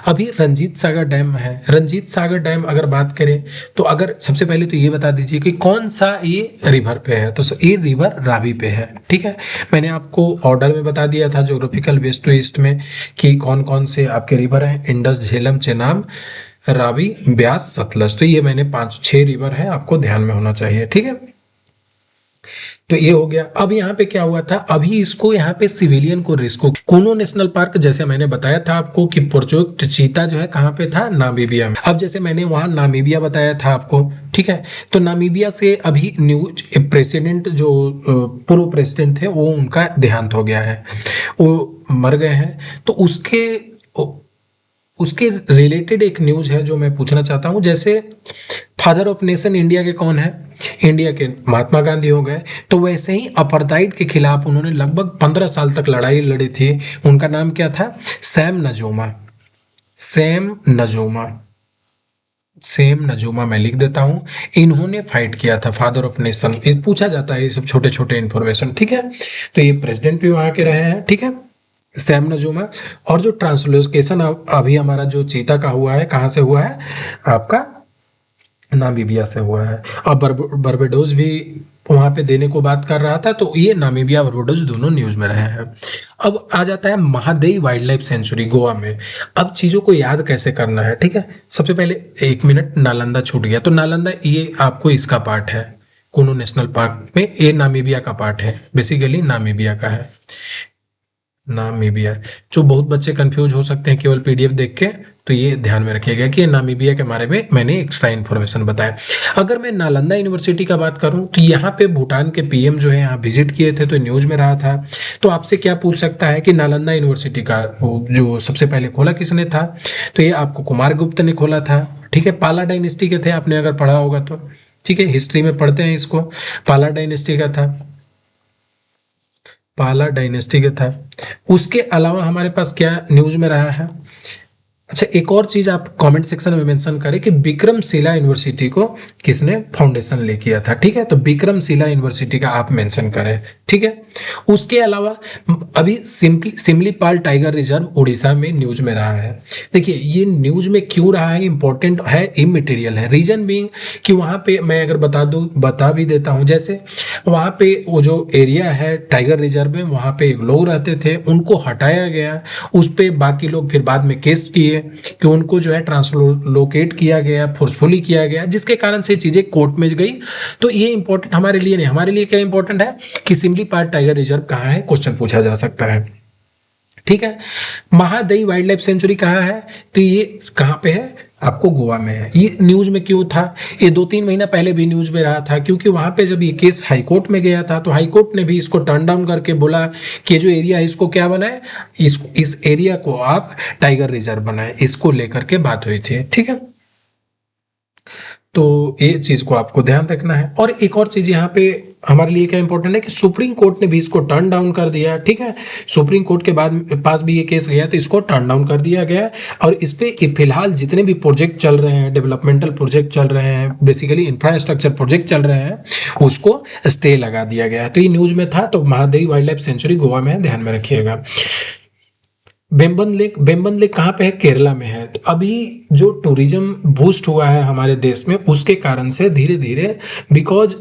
S1: अभी रंजीत सागर डैम है। रंजीत सागर डैम अगर बात करें तो अगर सबसे पहले तो ये बता दीजिए कि कौन सा ये रिवर पे है। तो ये रिवर रावी पे है, ठीक है। मैंने आपको ऑर्डर में बता दिया था ज्योग्राफिकल वेस्ट टू ईस्ट में कि कौन कौन से आपके रिवर हैं, इंडस, झेलम, चेनाब, रावी, ब्यास, सतलज। तो ये मैंने 5-6 रिवर है, आपको ध्यान में होना चाहिए, ठीक है। तो ये हो गया। अब यहाँ पे क्या हुआ था? अभी इसको यहाँ पे सिविलियन को रेस्क्यू, कूनो नेशनल पार्क, जैसे मैंने बताया था आपको कि प्रोजेक्ट चीता जो है कहाँ पे था? नामीबिया में। अब जैसे मैंने वहां नामीबिया बताया था आपको, ठीक है। तो नामीबिया से अभी न्यूज प्रेसिडेंट जो पूर्व प्रेसिडेंट थे वो उनका देहांत हो गया है, वो मर गए हैं। तो उसके रिलेटेड एक न्यूज है जो मैं पूछना चाहता हूं। जैसे फादर ऑफ नेशन इंडिया के कौन है? इंडिया के महात्मा गांधी हो गए। तो वैसे ही अपार्थाइड के खिलाफ उन्होंने लगभग 15 साल तक लड़ाई लड़ी थी। उनका नाम क्या था? सैम नजूमा। सैम नजूमा, सेम नजूमा मैं लिख देता हूं। इन्होंने फाइट किया था, फादर ऑफ नेशन। पूछा जाता है ये सब छोटे छोटे इंफॉर्मेशन, ठीक है। तो ये प्रेसिडेंट भी वहां के रहे हैं, ठीक है, सैम नजूमा। और जो ट्रांसलोकेशन अभी हमारा जो चीता का हुआ है, कहाँ से हुआ है? आपका नामीबिया से हुआ है। और बर्बाडोस भी वहां पे देने को बात कर रहा था। तो ये नामीबिया, बर्बाडोस दोनों न्यूज में रहे हैं। अब आ जाता है Mahadei wild life sanctuary Goa में। अब चीजों को याद कैसे करना है, ठीक है। सबसे पहले 1 मिनट, नालंदा छूट गया। तो नालंदा ये आपको इसका पार्ट है, कुनो नेशनल पार्क में। ये नामीबिया का पार्ट है, बेसिकली नामीबिया का है, नामीबिया। जो बहुत बच्चे कंफ्यूज हो सकते हैं केवल पीडीएफ देख के, तो ये ध्यान में रखिएगा कि नामीबिया के बारे में मैंने एक्स्ट्रा इन्फॉर्मेशन बताया। अगर मैं नालंदा यूनिवर्सिटी का बात करूं तो यहाँ पे भूटान के पीएम जो है यहाँ विजिट किए थे, तो न्यूज में रहा था। तो आपसे क्या पूछ सकता है कि नालंदा यूनिवर्सिटी का जो सबसे पहले खोला किसने था? तो ये आपको कुमार गुप्त ने खोला था, ठीक है। पाला डायनेस्टी के थे, आपने अगर पढ़ा होगा तो, ठीक है, हिस्ट्री में पढ़ते हैं इसको। पाला डायनेस्टी का था, पाला डायनेस्टी का था। उसके अलावा हमारे पास क्या न्यूज में रहा है? अच्छा, एक और चीज आप कमेंट सेक्शन में मेंशन करें कि विक्रमशिला यूनिवर्सिटी को किसने फाउंडेशन ले किया था, ठीक है। तो विक्रमशिला यूनिवर्सिटी का आप मेंशन करें, ठीक है। उसके अलावा अभी सिमलीपाल टाइगर रिजर्व उड़ीसा में न्यूज में रहा है। देखिए ये न्यूज में क्यों रहा है, इंपॉर्टेंट है, इमटेरियल है। रीजन बीइंग कि वहां पे मैं अगर बता भी देता हूं, जैसे वहां पे वो जो एरिया है टाइगर रिजर्व में, वहां पे लोग रहते थे, उनको हटाया गया। उस पे बाकी लोग फिर बाद में केस किए, लिए कि उनको जो है ट्रांसलोकेट किया गया, फोर्सफुली किया गया, जिसके कारण से चीजें कोर्ट में गई। तो ये इंपॉर्टेंट हमारे लिए नहीं, हमारे लिए क्या इंपॉर्टेंट है कि सिमली पाल टाइगर रिजर्व कहाँ है, क्वेश्चन पूछा जा सकता है। ठीक है, महादई वाइल्ड लाइफ सेंचुरी कहाँ है, तो ये कहाँ पे है, आपको गोवा में है। ये न्यूज में क्यों था, ये 2-3 महीना पहले भी न्यूज में रहा था, क्योंकि वहां पे जब ये केस हाईकोर्ट में गया था तो हाईकोर्ट ने भी इसको टर्न डाउन करके बोला कि जो एरिया है इसको क्या बनाए, इस एरिया को आप टाइगर रिजर्व बनाए, इसको लेकर के बात हुई थी। ठीक है, तो ये चीज को आपको ध्यान रखना है। और एक और चीज यहाँ पे हमारे लिए क्या इंपॉर्टेंट है कि सुप्रीम कोर्ट ने भी इसको टर्न डाउन कर दिया। ठीक है, सुप्रीम कोर्ट के बाद पास भी ये केस गया तो इसको टर्न डाउन कर दिया गया। और इस पे फिलहाल जितने भी प्रोजेक्ट चल रहे हैं, डेवलपमेंटल प्रोजेक्ट चल रहे हैं, बेसिकली इंफ्रास्ट्रक्चर प्रोजेक्ट चल रहे हैं, उसको स्टे लगा दिया गया है। तो ये न्यूज में था। तो Mahadevi wild life sanctuary Goa में है, ध्यान में रखिएगा। बेम्बन लेक कहाँ पे है, केरला में है। तो अभी जो टूरिज्म बूस्ट हुआ है हमारे देश में, उसके कारण से धीरे धीरे, because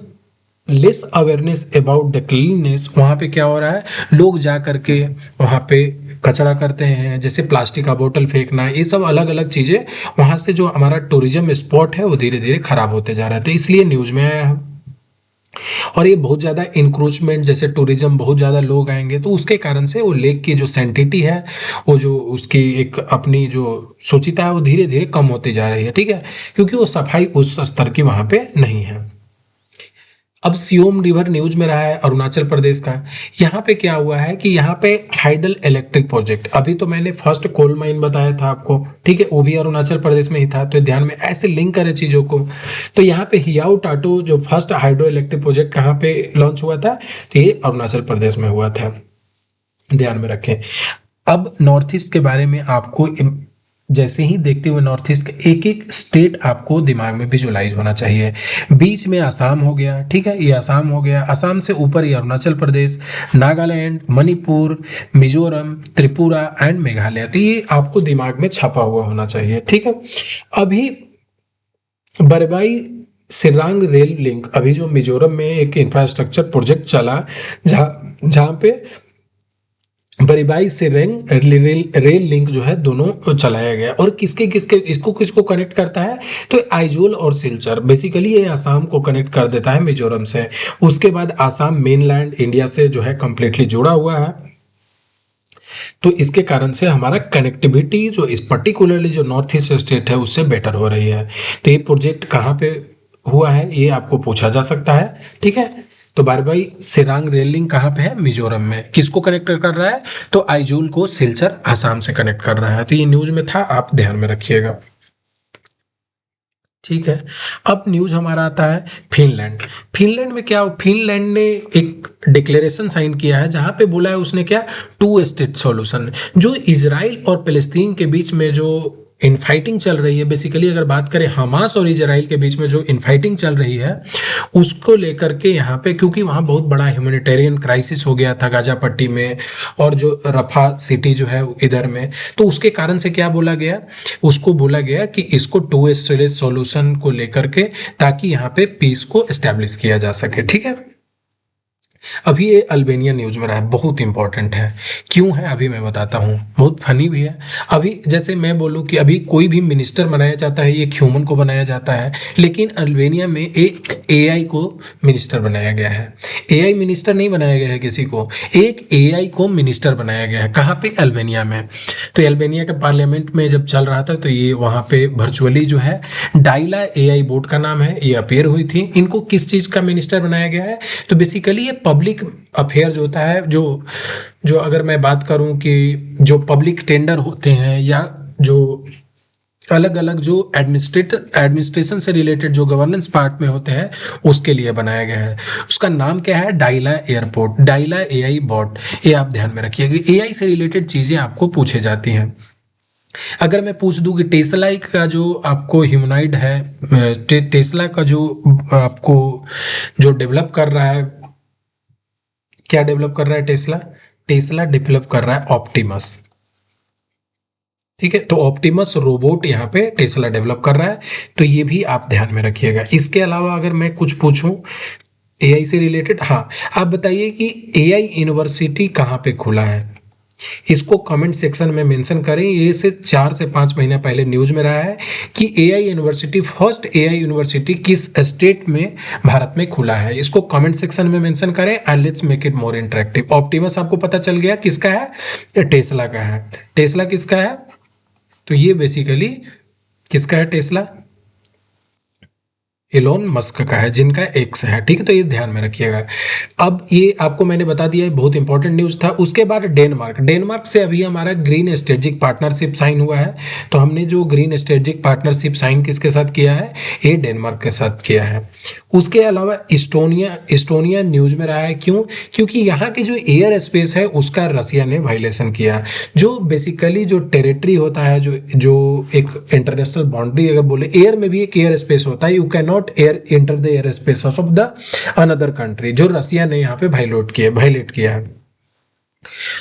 S1: less awareness about the cleanness, वहाँ पे क्या हो रहा है, लोग जा करके वहाँ पे कचरा करते हैं, जैसे प्लास्टिक का बोतल फेंकना, ये सब अलग अलग चीज़ें, वहाँ से जो हमारा टूरिज्म स्पॉट है वो धीरे धीरे खराब होते जा रहा है। तो इसलिए न्यूज़ में आया है। और ये बहुत ज़्यादा इंक्रोचमेंट, जैसे टूरिज्म बहुत ज़्यादा लोग आएंगे तो उसके कारण से वो लेक की जो सैंटिटी है, वो जो उसकी एक अपनी जो शुचिता है वो धीरे धीरे कम होती जा रही है। ठीक है, क्योंकि वो सफाई उस स्तर की वहाँ पे नहीं है। अब सियोम रिवर न्यूज में रहा है, अरुणाचल प्रदेश का। यहाँ पे क्या हुआ है कि यहाँ पे हाइडल इलेक्ट्रिक प्रोजेक्ट, अभी तो मैंने फर्स्ट कोल माइन बताया था आपको, ठीक है, वो भी अरुणाचल प्रदेश में ही था। तो ध्यान में ऐसे लिंक करें चीजों को। तो यहाँ पे हियाऊ टाटो जो फर्स्ट हाइड्रो इलेक्ट्रिक प्रोजेक्ट कहाँ पे लॉन्च हुआ था, तो ये अरुणाचल प्रदेश में हुआ था, ध्यान में रखें। अब नॉर्थ ईस्ट के बारे में आपको जैसे ही देखते हुए नॉर्थ ईस्ट के एक एक स्टेट आपको दिमाग में विजुअलाइज होना चाहिए। बीच में असम हो गया, ठीक है, ये असम हो गया। असम से ऊपर ये अरुणाचल प्रदेश, नागालैंड, मणिपुर, मिजोरम, त्रिपुरा एंड मेघालय। तो ये आपको दिमाग में छपा हुआ होना चाहिए। ठीक है, अभी बरवाई सिरांग रेल लिंक, अभी जो मिजोरम में एक इंफ्रास्ट्रक्चर प्रोजेक्ट चला, जहाँ पे बरीबाई से रेल लिंक जो है दोनों चलाया गया। और किसके किसके इसको किसको कनेक्ट करता है, तो आइजोल और सिलचर, बेसिकली ये आसाम को कनेक्ट कर देता है मिजोरम से। उसके बाद आसाम मेनलैंड इंडिया से जो है कंप्लीटली जुड़ा हुआ है। तो इसके कारण से हमारा कनेक्टिविटी जो इस पर्टिकुलरली जो नॉर्थ ईस्ट स्टेट है उससे बेटर हो रही है। तो ये प्रोजेक्ट कहाँ पे हुआ है ये आपको पूछा जा सकता है। ठीक है, तो बारबाई सिरांग रेल लिंक कहाँ पे है, मिजोरम में। किसको कनेक्ट कर रहा है, तो आइजोल को सिलचर आसाम से कनेक्ट कर रहा है। तो ये न्यूज में था, आप ध्यान में रखिएगा। ठीक है, अब न्यूज हमारा आता है फिनलैंड। फिनलैंड में क्या, फिनलैंड ने एक डिक्लेरेशन साइन किया है जहां पे बोला है उसने क्या, 2 स्टेट सॉल्यूशन। जो इजराइल और फिलिस्तीन के बीच में जो इनफाइटिंग चल रही है, बेसिकली अगर बात करें हमास और इजराइल के बीच में जो इनफाइटिंग चल रही है, उसको लेकर के यहाँ पे, क्योंकि वहाँ बहुत बड़ा ह्यूमैनिटेरियन क्राइसिस हो गया था गाजा पट्टी में और जो रफा सिटी जो है इधर में, तो उसके कारण से क्या बोला गया, उसको बोला गया कि इसको 2 स्टेट सॉल्यूशन को लेकर के, ताकि यहाँ पे पीस को एस्टेब्लिश किया जा सके। ठीक है, अभी ये अल्बेनिया न्यूज में रहा है, बहुत इंपॉर्टेंट है। क्यों है अभी मैं बताता हूँ, बहुत फनी भी है। अभी जैसे मैं बोलूँ कि अभी कोई भी मिनिस्टर बनाया जाता है, एक ह्यूमन को बनाया जाता है, लेकिन अल्बेनिया में एक एआई को मिनिस्टर बनाया गया है। एआई मिनिस्टर नहीं बनाया गया है किसी को, एक एआई को मिनिस्टर बनाया गया है। कहाँ पे, अल्बेनिया में। तो अल्बेनिया के पार्लियामेंट में जब चल रहा था तो ये वहाँ पे वर्चुअली जो है डाइला एआई बोर्ड का नाम है, ये अपेयर हुई थी। इनको किस चीज़ का मिनिस्टर बनाया गया है, तो बेसिकली ये पब्लिक अफेयर जो होता है, जो जो अगर मैं बात करूं कि जो पब्लिक टेंडर होते हैं या जो अलग अलग जो एडमिनिस्ट्रेशन से रिलेटेड जो गवर्नेंस पार्ट में होते हैं, उसके लिए बनाया गया है। उसका नाम क्या है, डाइला एयरपोर्ट, डाइला एआई बोर्ड। ये आप ध्यान में रखिएगा, एआई से रिलेटेड चीजें आपको पूछे जाती हैं। अगर मैं पूछ दूं कि टेस्ला का जो आपको ह्यूमनॉइड है, टेस्ला का जो आपको जो डेवलप कर रहा है, क्या डेवलप कर रहा है टेस्ला, टेस्ला डेवलप कर रहा है ऑप्टिमस। ठीक है, तो ऑप्टिमस रोबोट यहाँ पे टेस्ला डेवलप कर रहा है। तो ये भी आप ध्यान में रखिएगा। इसके अलावा अगर मैं कुछ पूछूं एआई से रिलेटेड, हाँ, आप बताइए कि एआई यूनिवर्सिटी कहाँ पे खुला है। इसको कमेंट सेक्शन में मेंशन करें। ये से 4 से 5 महीना पहले न्यूज में रहा है कि AI university, first AI university किस स्टेट में भारत में खुला है। इसको कमेंट सेक्शन में मेंशन करें and let's make it more interactive. Optimus आपको पता चल गया किसका है, ये टेस्ला का है। टेस्ला किसका है, तो ये बेसिकली किसका है, टेस्ला इलोन मस्क का है, जिनका एक्स है, ठीक है। तो ये ध्यान में रखिएगा। अब ये आपको मैंने बता दिया, बहुत इंपॉर्टेंट न्यूज़ था। उसके बाद डेनमार्क, डेनमार्क से अभी हमारा ग्रीन स्ट्रेटेजिक पार्टनरशिप साइन हुआ है। तो हमने जो ग्रीन स्ट्रेटेजिक पार्टनरशिप साइन किसके साथ किया है, ये डेनमार्क के साथ किया है। उसके अलावा इस्टोनिया, इस्टोनिया न्यूज़ में रहा है, क्यों, क्योंकि यहाँ के जो एयर स्पेस है उसका रसिया ने वायलेशन किया। जो बेसिकली जो टेरिटरी होता है, जो एक इंटरनेशनल बाउंड्री अगर बोले, एयर में भी एक एयर स्पेस होता है, you can not air enter the air space of the another country, जो रसिया ने यहाँ पे वायलेट किया है।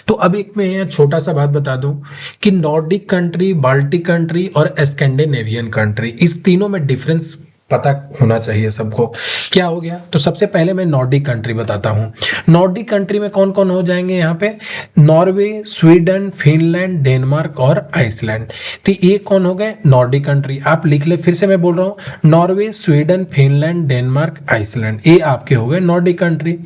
S1: तो अब एक मैं यहाँ छोटा सा बात बता दूं कि नॉर्डिक कंट्री, बाल्टिक कंट्री और स्कैंडिनेवियन कंट्री, इस तीनों में डिफरेंस पता होना चाहिए सबको। क्या हो गया, तो सबसे पहले मैं नॉर्डिक कंट्री बताता हूँ। नॉर्डिक कंट्री में कौन कौन हो जाएंगे यहाँ पे, नॉर्वे, स्वीडन, फिनलैंड, डेनमार्क और आइसलैंड। तो ये कौन हो गए, नॉर्डिक कंट्री। आप लिख ले, फिर से मैं बोल रहा हूँ, Norway, Sweden, Finland, Denmark, Iceland, ये आपके हो गए नॉर्डिक कंट्री।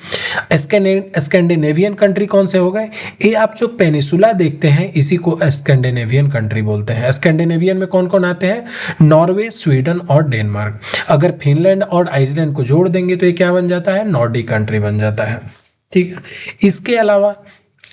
S1: स्कैंडिनेवियन कंट्री कौन से हो गए, ये आप जो पेनिसुला देखते हैं इसी को स्कैंडिनेवियन कंट्री बोलते हैं। स्कैंडिनेवियन में कौन कौन आते हैं, नॉर्वे, स्वीडन और डेनमार्क। अगर फिनलैंड और आइसलैंड को जोड़ देंगे तो ये क्या बन जाता है, नॉर्डिक कंट्री बन जाता है, ठीक है। इसके अलावा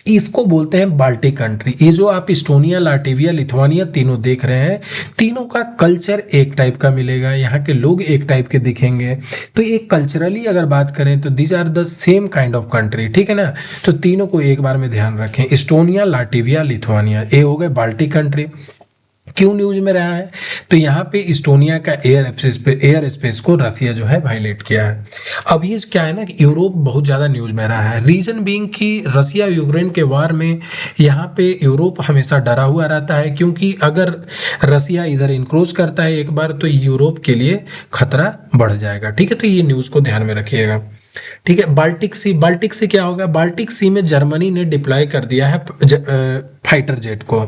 S1: इसको बोलते हैं बाल्टिक कंट्री। ये जो आप इस्टोनिया, लाटविया, लिथुआनिया तीनों देख रहे हैं, तीनों का कल्चर एक टाइप का मिलेगा, यहाँ के लोग एक टाइप के दिखेंगे। तो ये कल्चरली अगर बात करें तो these are the same kind of country, ठीक है ना। तो तीनों को एक बार में ध्यान रखें, इस्टोनिया, लाटविया, लिथुआनिया, ये हो गए बाल्टिक कंट्री। क्यों न्यूज में रहा है, तो यहाँ पे इस्टोनिया का एयर स्पेस को रसिया जो है वायलेट किया है। अभी क्या है ना कि यूरोप बहुत ज़्यादा न्यूज में रहा है, रीजन बीइंग कि रसिया यूक्रेन के वार में यहाँ पे यूरोप हमेशा डरा हुआ रहता है, क्योंकि अगर रसिया इधर इनक्रोच करता है एक बार तो यूरोप के लिए खतरा बढ़ जाएगा, ठीक है। तो ये न्यूज़ को ध्यान में रखिएगा, ठीक है। बाल्टिक सी, बाल्टिक सी क्या होगा, बाल्टिक सी में जर्मनी ने डिप्लॉय कर दिया है फाइटर जेट को।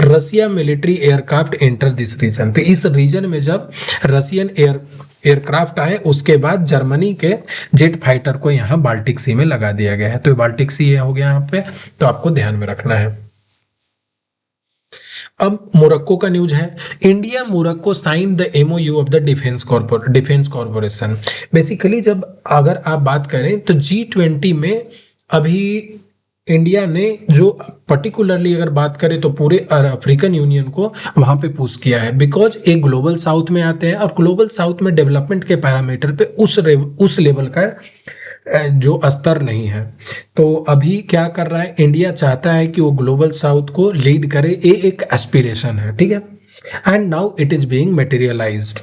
S1: Russia military aircraft enter this region, तो इस रीजन में जब रसियन एयरक्राफ्ट आए उसके बाद जर्मनी के जेट फाइटर को यहाँ बाल्टिक सी में लगा दिया गया है। तो बाल्टिक सी ये हो गया यहाँ पे, तो आपको ध्यान में रखना है। अब मोरक्को का न्यूज है, India Morocco sign the MOU of the defence corporation. Basically जब अगर आप बात करें तो G20 में अभी इंडिया ने जो पर्टिकुलरली अगर बात करें तो पूरे अफ्रीकन यूनियन को वहां पे पुश किया है, बिकॉज एक ग्लोबल साउथ में आते हैं और ग्लोबल साउथ में डेवलपमेंट के पैरामीटर पे उस लेवल का जो स्तर नहीं है। तो अभी क्या कर रहा है, इंडिया चाहता है कि वो ग्लोबल साउथ को लीड करे, ये एक एस्पिरेशन है, ठीक है। And now it is being materialised.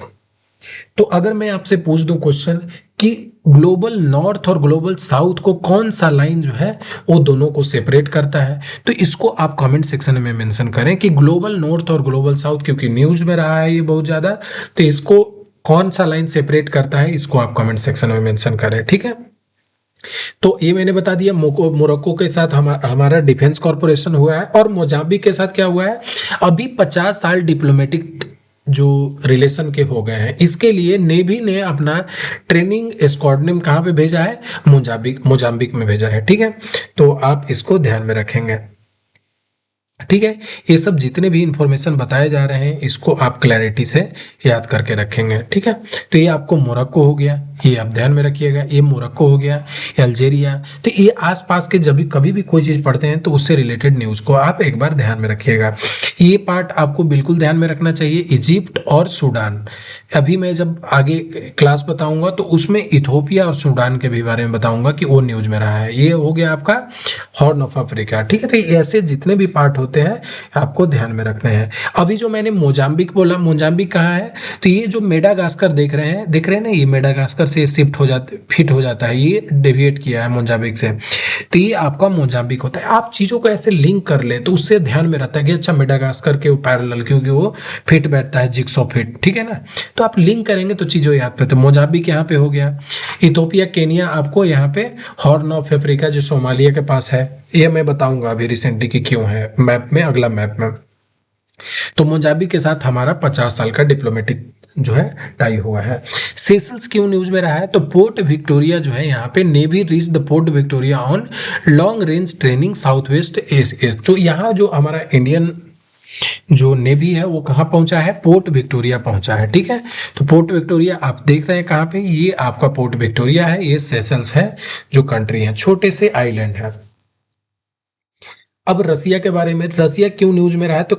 S1: तो अगर मैं आपसे पूछ दूं क्वेश्चन कि ग्लोबल नॉर्थ और ग्लोबल साउथ को कौन सा लाइन जो है वो दोनों को सेपरेट करता है, तो इसको आप कमेंट सेक्शन में मेंशन करें कि ग्लोबल नॉर्थ और ग्लोबल साउथ, क्योंकि न्यूज में रहा है ये बहुत ज्यादा, तो इसको कौन सा लाइन सेपरेट करता है, इसको आप कमेंट सेक्शन में मेंशन करें, ठीक है। तो ये मैंने बता दिया, मोरक्को के साथ हमारा डिफेंस कॉर्पोरेशन हुआ है, और मोजाम्बिक के साथ क्या हुआ है, अभी 50 साल डिप्लोमेटिक जो रिलेशन के हो गए हैं, इसके लिए नेवी ने अपना ट्रेनिंग स्क्वाड्रन कहाँ पे भेजा है, मोजाम्बिक में भेजा है, ठीक है। तो आप इसको ध्यान में रखेंगे, ठीक है। ये सब जितने भी इंफॉर्मेशन बताए जा रहे हैं इसको आप क्लैरिटी से याद करके रखेंगे, ठीक है। तो ये आपको मोरक्को हो गया, ये आप ध्यान में रखिएगा, ये मोरक्को हो गया, ये अल्जेरिया। तो ये आसपास के जब भी कभी भी कोई चीज़ पढ़ते हैं तो उससे रिलेटेड न्यूज़ को आप एक बार ध्यान में रखिएगा। ये पार्ट आपको बिल्कुल ध्यान में रखना चाहिए, इजिप्ट और सूडान। अभी मैं जब आगे क्लास बताऊंगा तो उसमें इथोपिया और सूडान के भी बारे में बताऊंगा कि वो न्यूज में रहा है। ये हो गया आपका हॉर्न ऑफ अफ्रीका, ठीक है। तो ऐसे जितने भी पार्ट होते हैं आपको ध्यान में रखने हैं। अभी जो मैंने मोजाम्बिक बोला, मोजाम्बिक कहाँ है, तो ये जो मेडागास्कर देख रहे हैं ना, ये मेडागास्कर से फिट हो जाता है, ये डेविएट किया है मोजाम्बिक से। तो ये आपका मोजाम्बिक होता है। आप चीजों को ऐसे लिंक कर ले तो उससे ध्यान में रहता है कि अच्छा मेडागास्कर के वो पैरेलल, क्योंकि वो फिट बैठता है जिक्सो फिट, ठीक है ना। तो आप लिंक करेंगे तो चीजों याद रहते। मोजाम्बिक यहाँ पे हो गया, इथोपिया केनिया आपको यहाँ पे हॉर्न ऑफ अफ्रीका जो सोमालिया के पास है, ये मैं बताऊंगा अभी रिसेंटली कि क्यों है मैप में, अगला मैप में। तो मोजाम्बिक के साथ हमारा 50 साल का डिप्लोमेटिक जो है टाई हुआ है। सेशल्स क्यों न्यूज में रहा है, तो पोर्ट विक्टोरिया जो है यहाँ पे navy reach the port Victoria on long range training south west Asia. तो यहाँ जो हमारा इंडियन जो नेवी है वो कहाँ पहुंचा है, पोर्ट विक्टोरिया पहुंचा है, ठीक है। तो पोर्ट विक्टोरिया आप देख रहे हैं कहाँ पे, ये आपका पोर्ट विक्टोरिया है, ये सेशल्स है जो कंट्री है, छोटे से आइलैंड है। अब रसिया के बारे में, रसिया क्यों न्यूज में रहा है, तो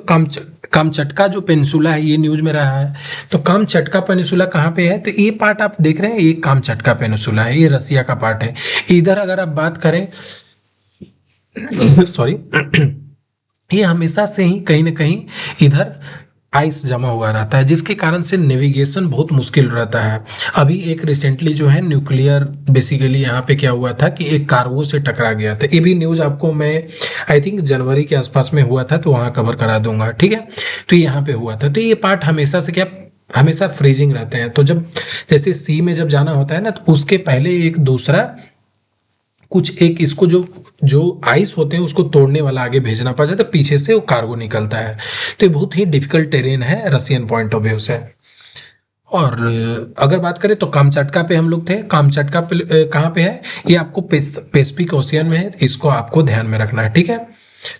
S1: कामचटका जो पेनिसुला है ये न्यूज में रहा है। तो कामचटका पेनिसुला कहाँ पे है, तो ये पार्ट आप देख रहे हैं, ये कामचटका पेनिसुला है, ये रसिया का पार्ट है। इधर अगर आप बात करें सॉरी ये हमेशा से ही कहीं ना कहीं इधर आइस जमा हुआ रहता है, जिसके कारण से नेविगेशन बहुत मुश्किल रहता है। अभी एक रिसेंटली जो है न्यूक्लियर बेसिकली यहाँ पे क्या हुआ था कि एक कार्गो से टकरा गया था, ये भी न्यूज आपको मैं आई थिंक जनवरी के आसपास में हुआ था, तो वहाँ कवर करा दूंगा, ठीक है। तो यहाँ पे हुआ था, तो ये पार्ट हमेशा से क्या, हमेशा फ्रीजिंग रहते हैं। तो जब जैसे सी में जब जाना होता है ना, तो उसके पहले एक दूसरा कुछ एक इसको जो जो आइस होते हैं उसको तोड़ने वाला आगे भेजना पड़ जाता है, पीछे से वो कार्गो निकलता है। तो ये बहुत ही डिफिकल्ट टेरेन है रशियन पॉइंट ऑफ व्यू से। और अगर बात करें तो कामचटका पे हम लोग थे, कामचटका पे कहाँ पे है, ये आपको पेसिफिक ओशियन में है, इसको आपको ध्यान में रखना है, ठीक है।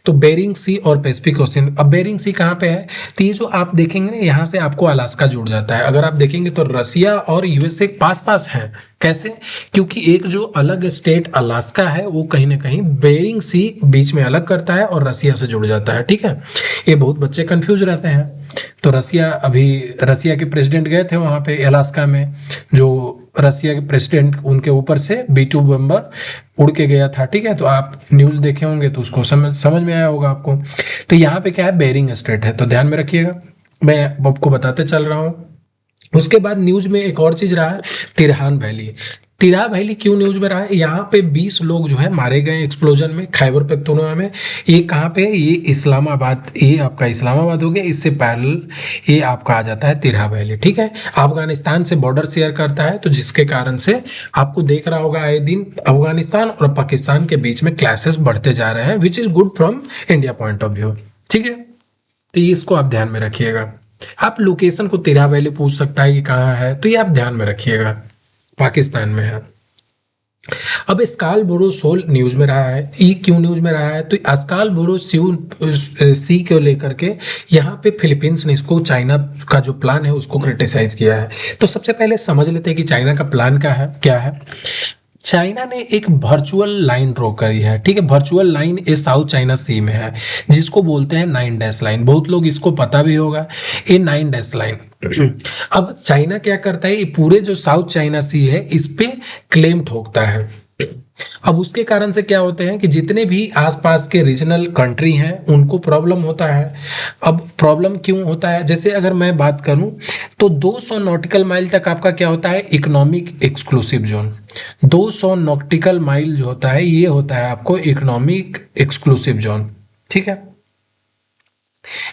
S1: तो बेरिंग सी और पैसिफिक ओशियन, अब बेरिंग सी कहाँ पे है, तो ये जो आप देखेंगे ना यहाँ से आपको अलास्का जुड़ जाता है। अगर आप देखेंगे तो रसिया और यूएसए पास पास है, कैसे, क्योंकि एक जो अलग स्टेट अलास्का है वो कहीं ना कहीं बेरिंग सी बीच में अलग करता है और रसिया से जुड़ जाता है, ठीक है। ये बहुत बच्चे कंफ्यूज रहते हैं। तो रसिया, अभी रसिया के प्रेसिडेंट गए थे वहां पे अलास्का में, जो रसिया के प्रेसिडेंट उनके ऊपर से B2 बम्बर उड़ के गया था, ठीक है। तो आप न्यूज देखे होंगे तो उसको समझ में आया होगा आपको। तो यहाँ पे क्या है, बेरिंग स्ट्रेट है, तो ध्यान में रखिएगा, मैं आपको बताते चल रहा हूँ। उसके बाद न्यूज में एक और चीज रहा है, तिरहान वैली। तिरहा वैली क्यों न्यूज में रहा है, यहाँ पे 20 लोग जो है मारे गए एक्सप्लोजन में खैबर पख्तूनख्वा में। ये कहाँ पे, ये इस्लामाबाद, ये आपका इस्लामाबाद हो गया, इससे पैरेलल ये आपका आ जाता है तिरहा वैली, ठीक है। अफगानिस्तान से बॉर्डर शेयर करता है, तो जिसके कारण से आपको देख रहा होगा आए दिन अफगानिस्तान और पाकिस्तान के बीच में क्लैशेस बढ़ते जा रहे हैं, which is good from India point of view, ठीक है। तो ये इसको आप ध्यान में रखिएगा। आप लोकेशन को तिरहा वैली पूछ सकता है कि कहाँ है, तो ये आप ध्यान में रखिएगा, पाकिस्तान में है। अब स्कालबोरो शोल न्यूज में रहा है, ये क्यों न्यूज में रहा है, तो स्कालबोरो सी को लेकर के यहाँ पे फिलीपींस ने इसको चाइना का जो प्लान है उसको क्रिटिसाइज किया है। तो सबसे पहले समझ लेते हैं कि चाइना का प्लान क्या है। चाइना ने एक वर्चुअल लाइन ड्रॉ करी है, ठीक है। वर्चुअल लाइन ये साउथ चाइना सी में है, जिसको बोलते हैं 9 डैश लाइन, बहुत लोग इसको पता भी होगा, ये 9 डैश लाइन। अब चाइना क्या करता है, ये पूरे जो साउथ चाइना सी है इस पे क्लेम ठोकता है। अब उसके कारण से क्या होते हैं कि जितने भी आसपास के रीजनल कंट्री हैं उनको प्रॉब्लम होता है। अब प्रॉब्लम क्यों होता है, जैसे अगर मैं बात करूं तो 200 नॉटिकल माइल तक आपका क्या होता है, economic exclusive zone. 200 nautical mile जो होता है ये होता है आपको इकोनॉमिक एक्सक्लूसिव जोन, ठीक है।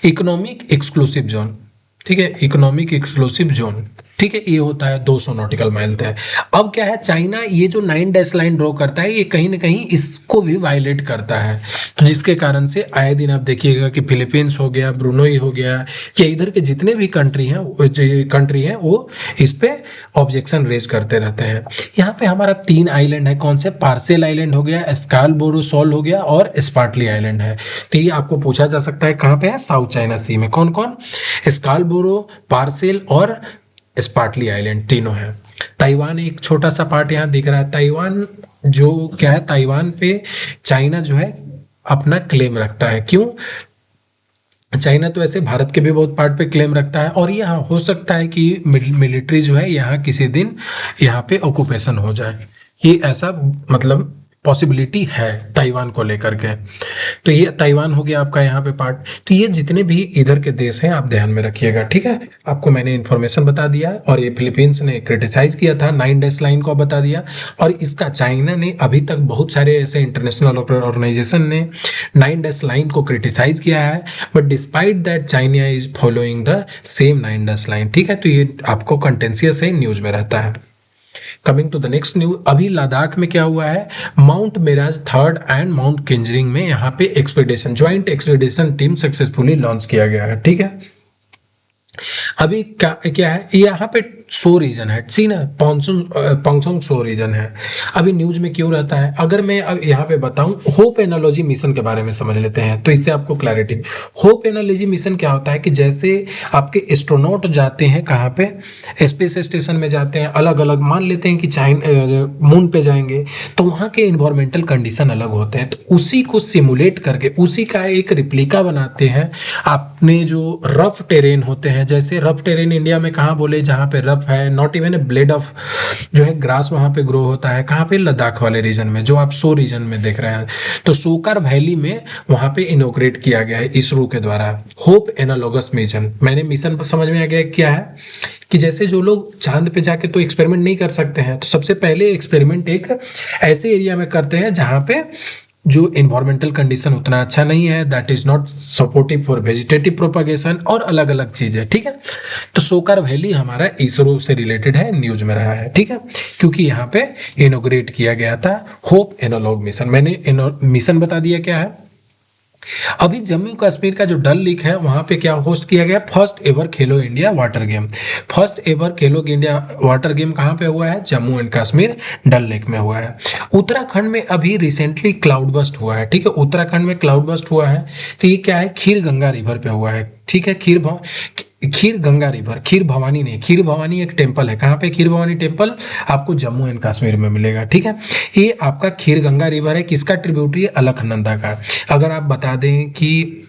S1: इकोनॉमिक एक्सक्लूसिव जोन, ठीक है, इकोनॉमिक एक्सक्लूसिव जोन, ठीक है, ये होता है 200 नॉटिकल माइल तक। अब क्या है, चाइना ये जो 9 डैश लाइन ड्रॉ करता है ये कहीं ना कहीं इसको भी वायलेट करता है, तो जिसके कारण से आए दिन आप देखिएगा कि फिलीपींस हो गया, ब्रुनोई हो गया, या इधर के जितने भी कंट्री हैं वो इस पे ऑब्जेक्शन रेज करते रहते हैं। यहाँ पे हमारा 3 आइलैंड है, कौन से, पार्सेल आइलैंड हो गया, स्कालबोरो शोल हो गया और स्पार्टली आइलैंड है। तो ये आपको पूछा जा सकता है कहाँ पे है, साउथ चाइना सी में। कौन कौन, स्कालबोरो, पार्सेल और स्पार्टली आइलैंड तीनों हैं। ताइवान एक छोटा सा पार्ट यहाँ दिख रहा है, ताइवान जो क्या है, ताइवान पे चाइना जो है अपना क्लेम रखता है। क्यों, चाइना तो ऐसे भारत के भी बहुत पार्ट पे क्लेम रखता है, और यहाँ हो सकता है कि मिलिट्री जो है यहाँ किसी दिन यहाँ पे ऑक्यूपेशन हो जाए, ये ऐसा मतलब पॉसिबिलिटी है ताइवान को लेकर के। तो ये ताइवान हो गया आपका यहाँ पे पार्ट। तो ये जितने भी इधर के देश हैं आप ध्यान में रखिएगा, ठीक है। आपको मैंने इन्फॉर्मेशन बता दिया है, और ये फिलीपींस ने क्रिटिसाइज किया था 9 डैश लाइन को बता दिया, और इसका चाइना ने अभी तक बहुत सारे ऐसे इंटरनेशनल ऑर्गेनाइजेशन ने 9 डैश लाइन को क्रिटिसाइज किया है, but despite that China is following the same 9 dash line, ठीक है। तो ये आपको कंटेंशियस है, न्यूज में रहता है। Coming to the next news, अभी लद्दाख में क्या हुआ है, mount Miraj third and mount Kinjaring में यहाँ पे expedition, joint expedition team successfully launch किया गया है, ठीक है। अभी क्या है यहाँ पे सो रीजन है, सी ना, पोंगसोंग सो रीजन है। अभी न्यूज में क्यों रहता है, अगर मैं अब यहाँ पे बताऊं, होप एनालॉजी मिशन के बारे में समझ लेते हैं तो इससे आपको क्लैरिटी। होप एनालॉजी मिशन क्या होता है कि जैसे आपके एस्ट्रोनॉट जाते हैं कहाँ पे, स्पेस स्टेशन में जाते हैं, अलग अलग मान लेते हैं कि मून पे जाएंगे, तो वहाँ के इन्वायरमेंटल कंडीशन अलग होते हैं, तो उसी को सिमुलेट करके उसी का एक रिप्लिका बनाते हैं। आपने जो रफ टेरेन होते हैं, जैसे रफ टेरेन इंडिया में कहाँ बोले, जहाँ पे रफ है, not even a blade of जो है ग्रास वहाँ पे ग्रो होता है, कहाँ पे, लद्दाख वाले रीजन में, जो आप सो रीजन में देख रहे हैं। तो सोकर वैली में वहाँ पे इनोग्रेट किया गया है इसरो के द्वारा होप एनालॉगस मिशन। मैंने मिशन पर समझ में आ गया क्या है, कि जैसे जो लोग चांद पे जाके तो एक्सपेरिमेंट नहीं कर सकते हैं, तो सबसे पहले एक्सपेरिमेंट एक ऐसे एरिया में करते हैं जहाँ पे जो इन्वायरमेंटल कंडीशन उतना अच्छा नहीं है, that is not supportive for vegetative propagation, और अलग अलग चीजें, ठीक है। तो सोकर वैली हमारा इसरो से रिलेटेड है, न्यूज में रहा है, ठीक है, क्योंकि यहाँ पे इनोग्रेट किया गया था होप एनालॉग मिशन। मैंने मिशन बता दिया क्या है। अभी जम्मू कश्मीर का जो डल लेक है वहां पे क्या होस्ट किया गया, first ever Khelo India water game. First ever Khelo India water game कहाँ पे हुआ है, जम्मू एंड कश्मीर डल लेक में हुआ है। उत्तराखंड में अभी रिसेंटली क्लाउड बस्ट हुआ है, ठीक है, उत्तराखंड में क्लाउड बस्ट हुआ है। तो ये क्या है, खीर गंगा रिवर पे हुआ है, ठीक है। खीर गंगा रिवर, खीर भवानी नहीं, खीर भवानी एक टेम्पल है, कहाँ पे, खीर भवानी टेम्पल आपको जम्मू एंड कश्मीर में मिलेगा, ठीक है। ये आपका खीर गंगा रिवर है, किसका ट्रिब्यूटरी है, अलकनंदा का। अगर आप बता दें कि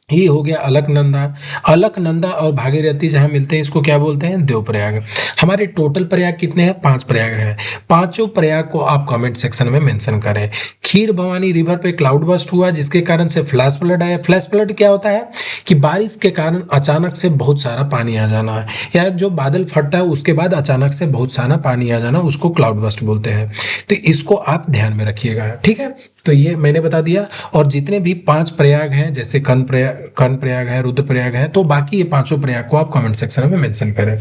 S1: ये हो गया अलकनंदा, अलकनंदा और भागीरथी जहाँ मिलते हैं इसको क्या बोलते हैं, देवप्रयाग। हमारे टोटल प्रयाग कितने हैं, 5 प्रयाग हैं, पांचों प्रयाग को आप कमेंट सेक्शन में मेंशन करें। खीर भवानी रिवर पे क्लाउड बस्ट हुआ जिसके कारण से फ्लैश फ्लड आया। फ्लैश फ्लड क्या होता है कि बारिश के कारण अचानक से बहुत सारा पानी आ जाना है, या जो बादल फटता है उसके बाद अचानक से बहुत सारा पानी आ जाना, उसको क्लाउड बस्ट बोलते हैं। तो इसको आप ध्यान में रखिएगा, ठीक है। तो ये मैंने बता दिया, और जितने भी 5 प्रयाग हैं, जैसे कर्ण प्रयाग है, रुद्र प्रयाग है, तो बाकी ये पांचों प्रयाग को आप कमेंट सेक्शन में मेंशन करें,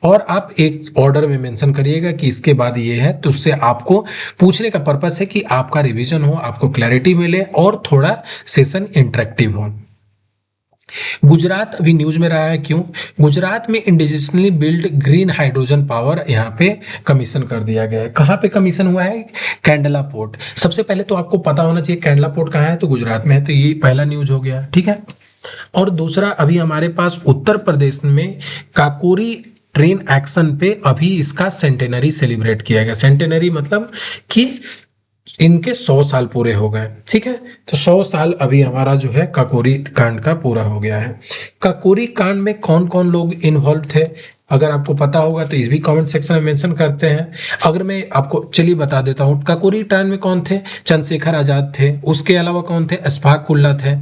S1: और आप एक ऑर्डर में मेंशन करिएगा कि इसके बाद ये है। तो उससे आपको पूछने का पर्पस है कि आपका रिवीजन हो, आपको क्लैरिटी मिले, और थोड़ा सेशन इंटरेक्टिव हो। गुजरात अभी न्यूज में रहा है, क्यों, गुजरात में indigenously build green hydrogen power यहाँ पे कमीशन कर दिया गया है। कहाँ पे कमीशन हुआ है, कैंडला पोर्ट। सबसे पहले तो आपको पता होना चाहिए कैंडला पोर्ट कहाँ है, तो गुजरात में है, तो ये पहला न्यूज हो गया, ठीक है। और दूसरा, अभी हमारे पास उत्तर प्रदेश में काकोरी ट्रेन एक्शन पे अभी इसका सेंटेनरी सेलिब्रेट किया गया। सेंटेनरी मतलब कि इनके 100 साल पूरे हो गए, ठीक है। तो 100 साल अभी हमारा जो है काकोरी कांड का पूरा हो गया है। काकोरी कांड में कौन कौन लोग इन्वॉल्व थे, अगर आपको पता होगा तो इस भी कमेंट सेक्शन में मेंशन करते हैं। अगर मैं आपको चलिए बता देता हूँ, काकोरी कांड में कौन थे, चंद्रशेखर आजाद थे, उसके अलावा कौन थे, अशफाक उल्ला थे,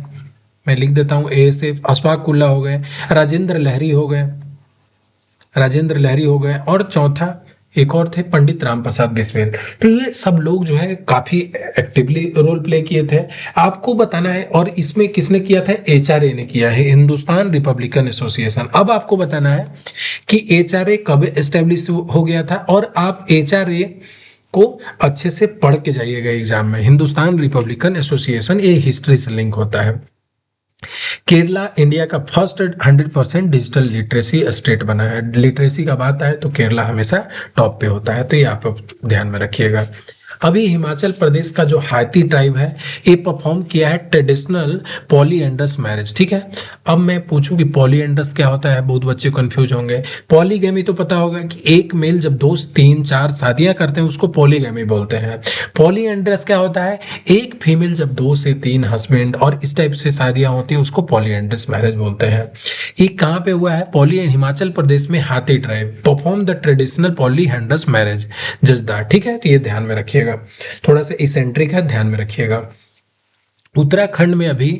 S1: मैं लिख देता हूँ ए से, अशफाक उल्ला हो गए, राजेंद्र लहरी हो गए, राजेंद्र लहरी हो गए, और चौथा एक और थे पंडित राम प्रसाद बिस्मिल। तो ये सब लोग जो है काफी एक्टिवली रोल प्ले किए थे, आपको बताना है। और इसमें किसने किया था, एचआरए ने किया है, हिंदुस्तान रिपब्लिकन एसोसिएशन। अब आपको बताना है कि एचआरए कब एस्टेब्लिश हो गया था, और आप एचआरए को अच्छे से पढ़ के जाइएगा एग्जाम में। हिंदुस्तान रिपब्लिकन एसोसिएशन ये हिस्ट्री से लिंक होता है। केरला इंडिया का फर्स्ट 100% डिजिटल लिटरेसी स्टेट बना है। लिटरेसी का बात आए तो केरला हमेशा टॉप पे होता है, तो ये आप ध्यान में रखिएगा। अभी हिमाचल प्रदेश का जो हाथी ट्राइब है ये परफॉर्म किया है ट्रेडिशनल पॉलीएंडस मैरिज, ठीक है। अब मैं पूछूं कि पॉलीएंडस क्या होता है, बहुत बच्चे कंफ्यूज होंगे। पॉलीगैमी तो पता होगा कि एक मेल जब 2 3 4 शादियां करते हैं उसको पॉलीगैमी बोलते हैं। पॉलीएंडस क्या होता है, एक फीमेल जब 2 से 3 हस्बैंड और इस टाइप से शादियां होती है उसको पॉलीएंडस मैरिज बोलते हैं। ये कहाँ पे हुआ है? पॉली हिमाचल प्रदेश में Hatti tribe perform the traditional polyandrous marriage जजदार। ठीक है, तो ये ध्यान में रखिएगा, थोड़ा सा इसेंट्रिक है, ध्यान में रखिएगा। उत्तराखंड में अभी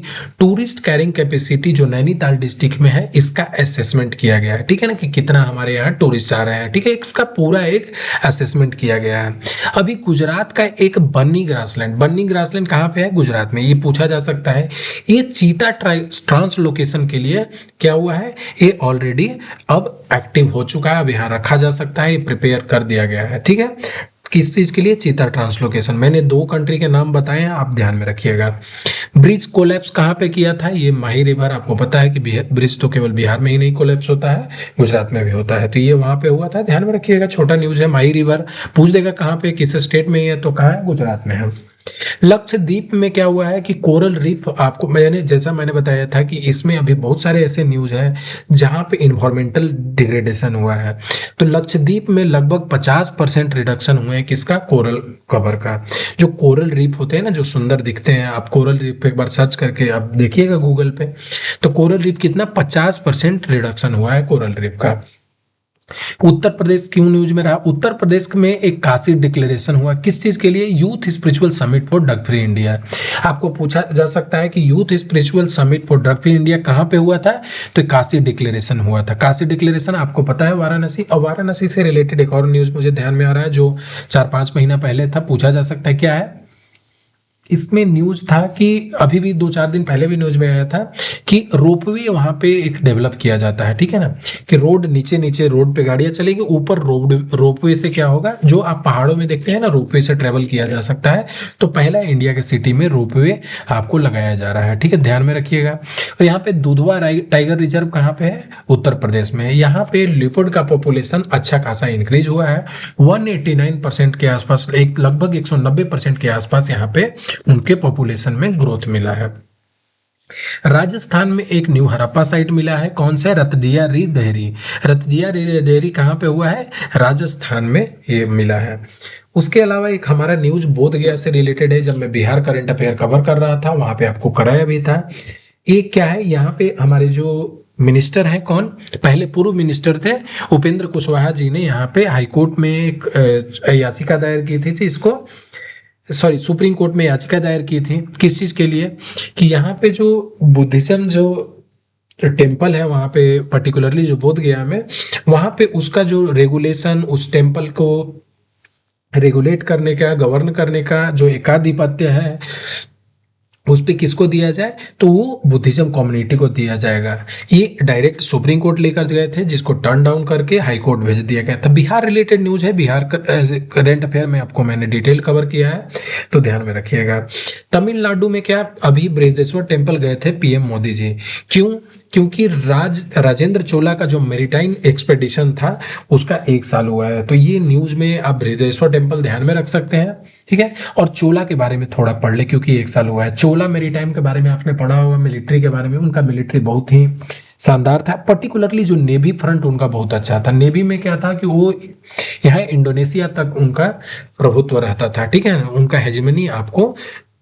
S1: टूरिस्ट कैरिंग कैपेसिटी जो नैनीताल डिस्ट्रिक्ट में है इसका असेसमेंट किया गया है। ठीक है ना, कि कितना हमारे यहाँ टूरिस्ट आ रहे हैं। ठीक है, इसका पूरा एक असेसमेंट किया गया है। अभी गुजरात का एक बन्नी ग्रासलैंड कहाँ पे है? गुजरात में। ये पूछा जा सकता है। ये चीता ट्रांसलोकेशन के लिए क्या हुआ है? ये ऑलरेडी अब एक्टिव हो चुका है, अब यहाँ रखा जा सकता है, ये प्रिपेयर कर दिया गया है। ठीक है, किस चीज के लिए? चीता ट्रांसलोकेशन। मैंने 2 कंट्री के नाम बताए हैं, आप ध्यान में रखिएगा। ब्रिज कोलैप्स कहाँ पे किया था? ये माही रिवर, आपको पता है कि ब्रिज तो केवल बिहार में ही नहीं कोलैप्स होता है, गुजरात में भी होता है, तो ये वहां पे हुआ था, ध्यान में रखिएगा। छोटा न्यूज है, माही रिवर पूछ देगा कहाँ पे, किस स्टेट में है, तो कहाँ है? गुजरात में है। लक्षद्वीप में क्या हुआ है कि कोरल रीफ, आपको मैंने बताया था कि इसमें अभी बहुत सारे ऐसे न्यूज हैं जहां पे इन्वायरमेंटल डिग्रेडेशन हुआ है। तो लक्षद्वीप में लगभग 50% रिडक्शन हुए हैं किसका? कोरल कवर का। जो कोरल रीफ होते हैं ना, जो सुंदर दिखते हैं, आप कोरल रीफ पे एक बार सर्च करके आप देखिएगा गूगल पे, तो कोरल रीफ कितना 50% रिडक्शन हुआ है कोरल रीफ का। उत्तर प्रदेश क्यों न्यूज में रहा? उत्तर प्रदेश में एक काशी डिक्लेरेशन हुआ, किस चीज के लिए? Youth spiritual summit for drug free India. आपको पूछा जा सकता है कि youth spiritual summit for drug free India कहाँ पे हुआ था? तो काशी डिक्लेरेशन हुआ था। काशी डिक्लेरेशन आपको पता है वाराणसी, और वाराणसी से रिलेटेड एक और न्यूज मुझे ध्यान में आ रहा है जो 4-5 महीना पहले था, पूछा जा सकता है क्या है इसमें? न्यूज था कि अभी भी 2-4 दिन पहले भी न्यूज में आया था कि रोपवे वहां पे एक डेवलप किया जाता है। ठीक है ना, कि रोड नीचे रोड पे गाड़ियां चलेगी, ऊपर रोपवे से क्या होगा, जो आप पहाड़ों में देखते हैं ना, रोपवे से ट्रेवल किया जा सकता है। तो पहला इंडिया के सिटी में रोपवे आपको लगाया जा रहा है। ठीक है, ध्यान में रखिएगा। और यहाँ पे दुधवा टाइगर रिजर्व कहाँ पे है? उत्तर प्रदेश में है। यहाँ पे लियोपार्ड का पॉपुलेशन अच्छा खासा इंक्रीज हुआ है, 189% के आसपास, एक लगभग 190% के आसपास यहाँ पे उनके पॉपुलेशन में ग्रोथ मिला है। राजस्थान में एक न्यू हड़प्पा साइट मिला है, कौन सा? रतदिया री देहरी। रतदिया री देहरी कहाँ पे हुआ है? राजस्थान में ये मिला है। उसके अलावा एक हमारा न्यूज बोध गया से रिलेटेड है, जब मैं बिहार करंट अफेयर कवर कर रहा था वहां पे आपको कराया भी था। एक क्या है, यहाँ पे हमारे जो मिनिस्टर हैं, कौन? पहले पूर्व मिनिस्टर थे उपेंद्र कुशवाहा जी ने यहाँ पे हाईकोर्ट में एक याचिका दायर की थी इसको, सॉरी, सुप्रीम कोर्ट में याचिका दायर की थी, किस चीज के लिए? कि यहाँ पे जो बुद्धिज्म जो टेम्पल है वहाँ पे, पर्टिकुलरली जो बोध गया में, वहाँ पे उसका जो रेगुलेशन, उस टेम्पल को रेगुलेट करने का, गवर्न करने का जो एकाधिपत्य है, उस पे किसको दिया जाए? तो वो बुद्धिज्म कम्युनिटी को दिया जाएगा। ये डायरेक्ट सुप्रीम कोर्ट लेकर गए थे, जिसको टर्न डाउन करके हाई कोर्ट भेज दिया गया था। बिहार रिलेटेड न्यूज है, बिहार करंट अफेयर में आपको मैंने डिटेल कवर किया है, तो ध्यान में रखिएगा। तमिलनाडु में क्या, अभी बृहदेश्वर टेम्पल गए थे पीएम मोदी जी, क्यों? क्योंकि राजेंद्र चोला का जो मेरीटाइम एक्सपेडिशन था उसका 1 साल हुआ है। तो ये न्यूज में आप बृहदेश्वर टेम्पल ध्यान में रख सकते हैं। ठीक है, और चोला के बारे में थोड़ा पढ़ ले, क्योंकि 1 साल हुआ है। चोला मेरीटाइम के बारे में आपने पढ़ा होगा, मिलिट्री के बारे में, उनका मिलिट्री बहुत ही शानदार था। पर्टिकुलरली जो नेवी फ्रंट उनका बहुत अच्छा था। नेवी में क्या था कि वो यहाँ इंडोनेशिया तक उनका प्रभुत्व रहता था। ठीक है ना, उनका हेजमनी आपको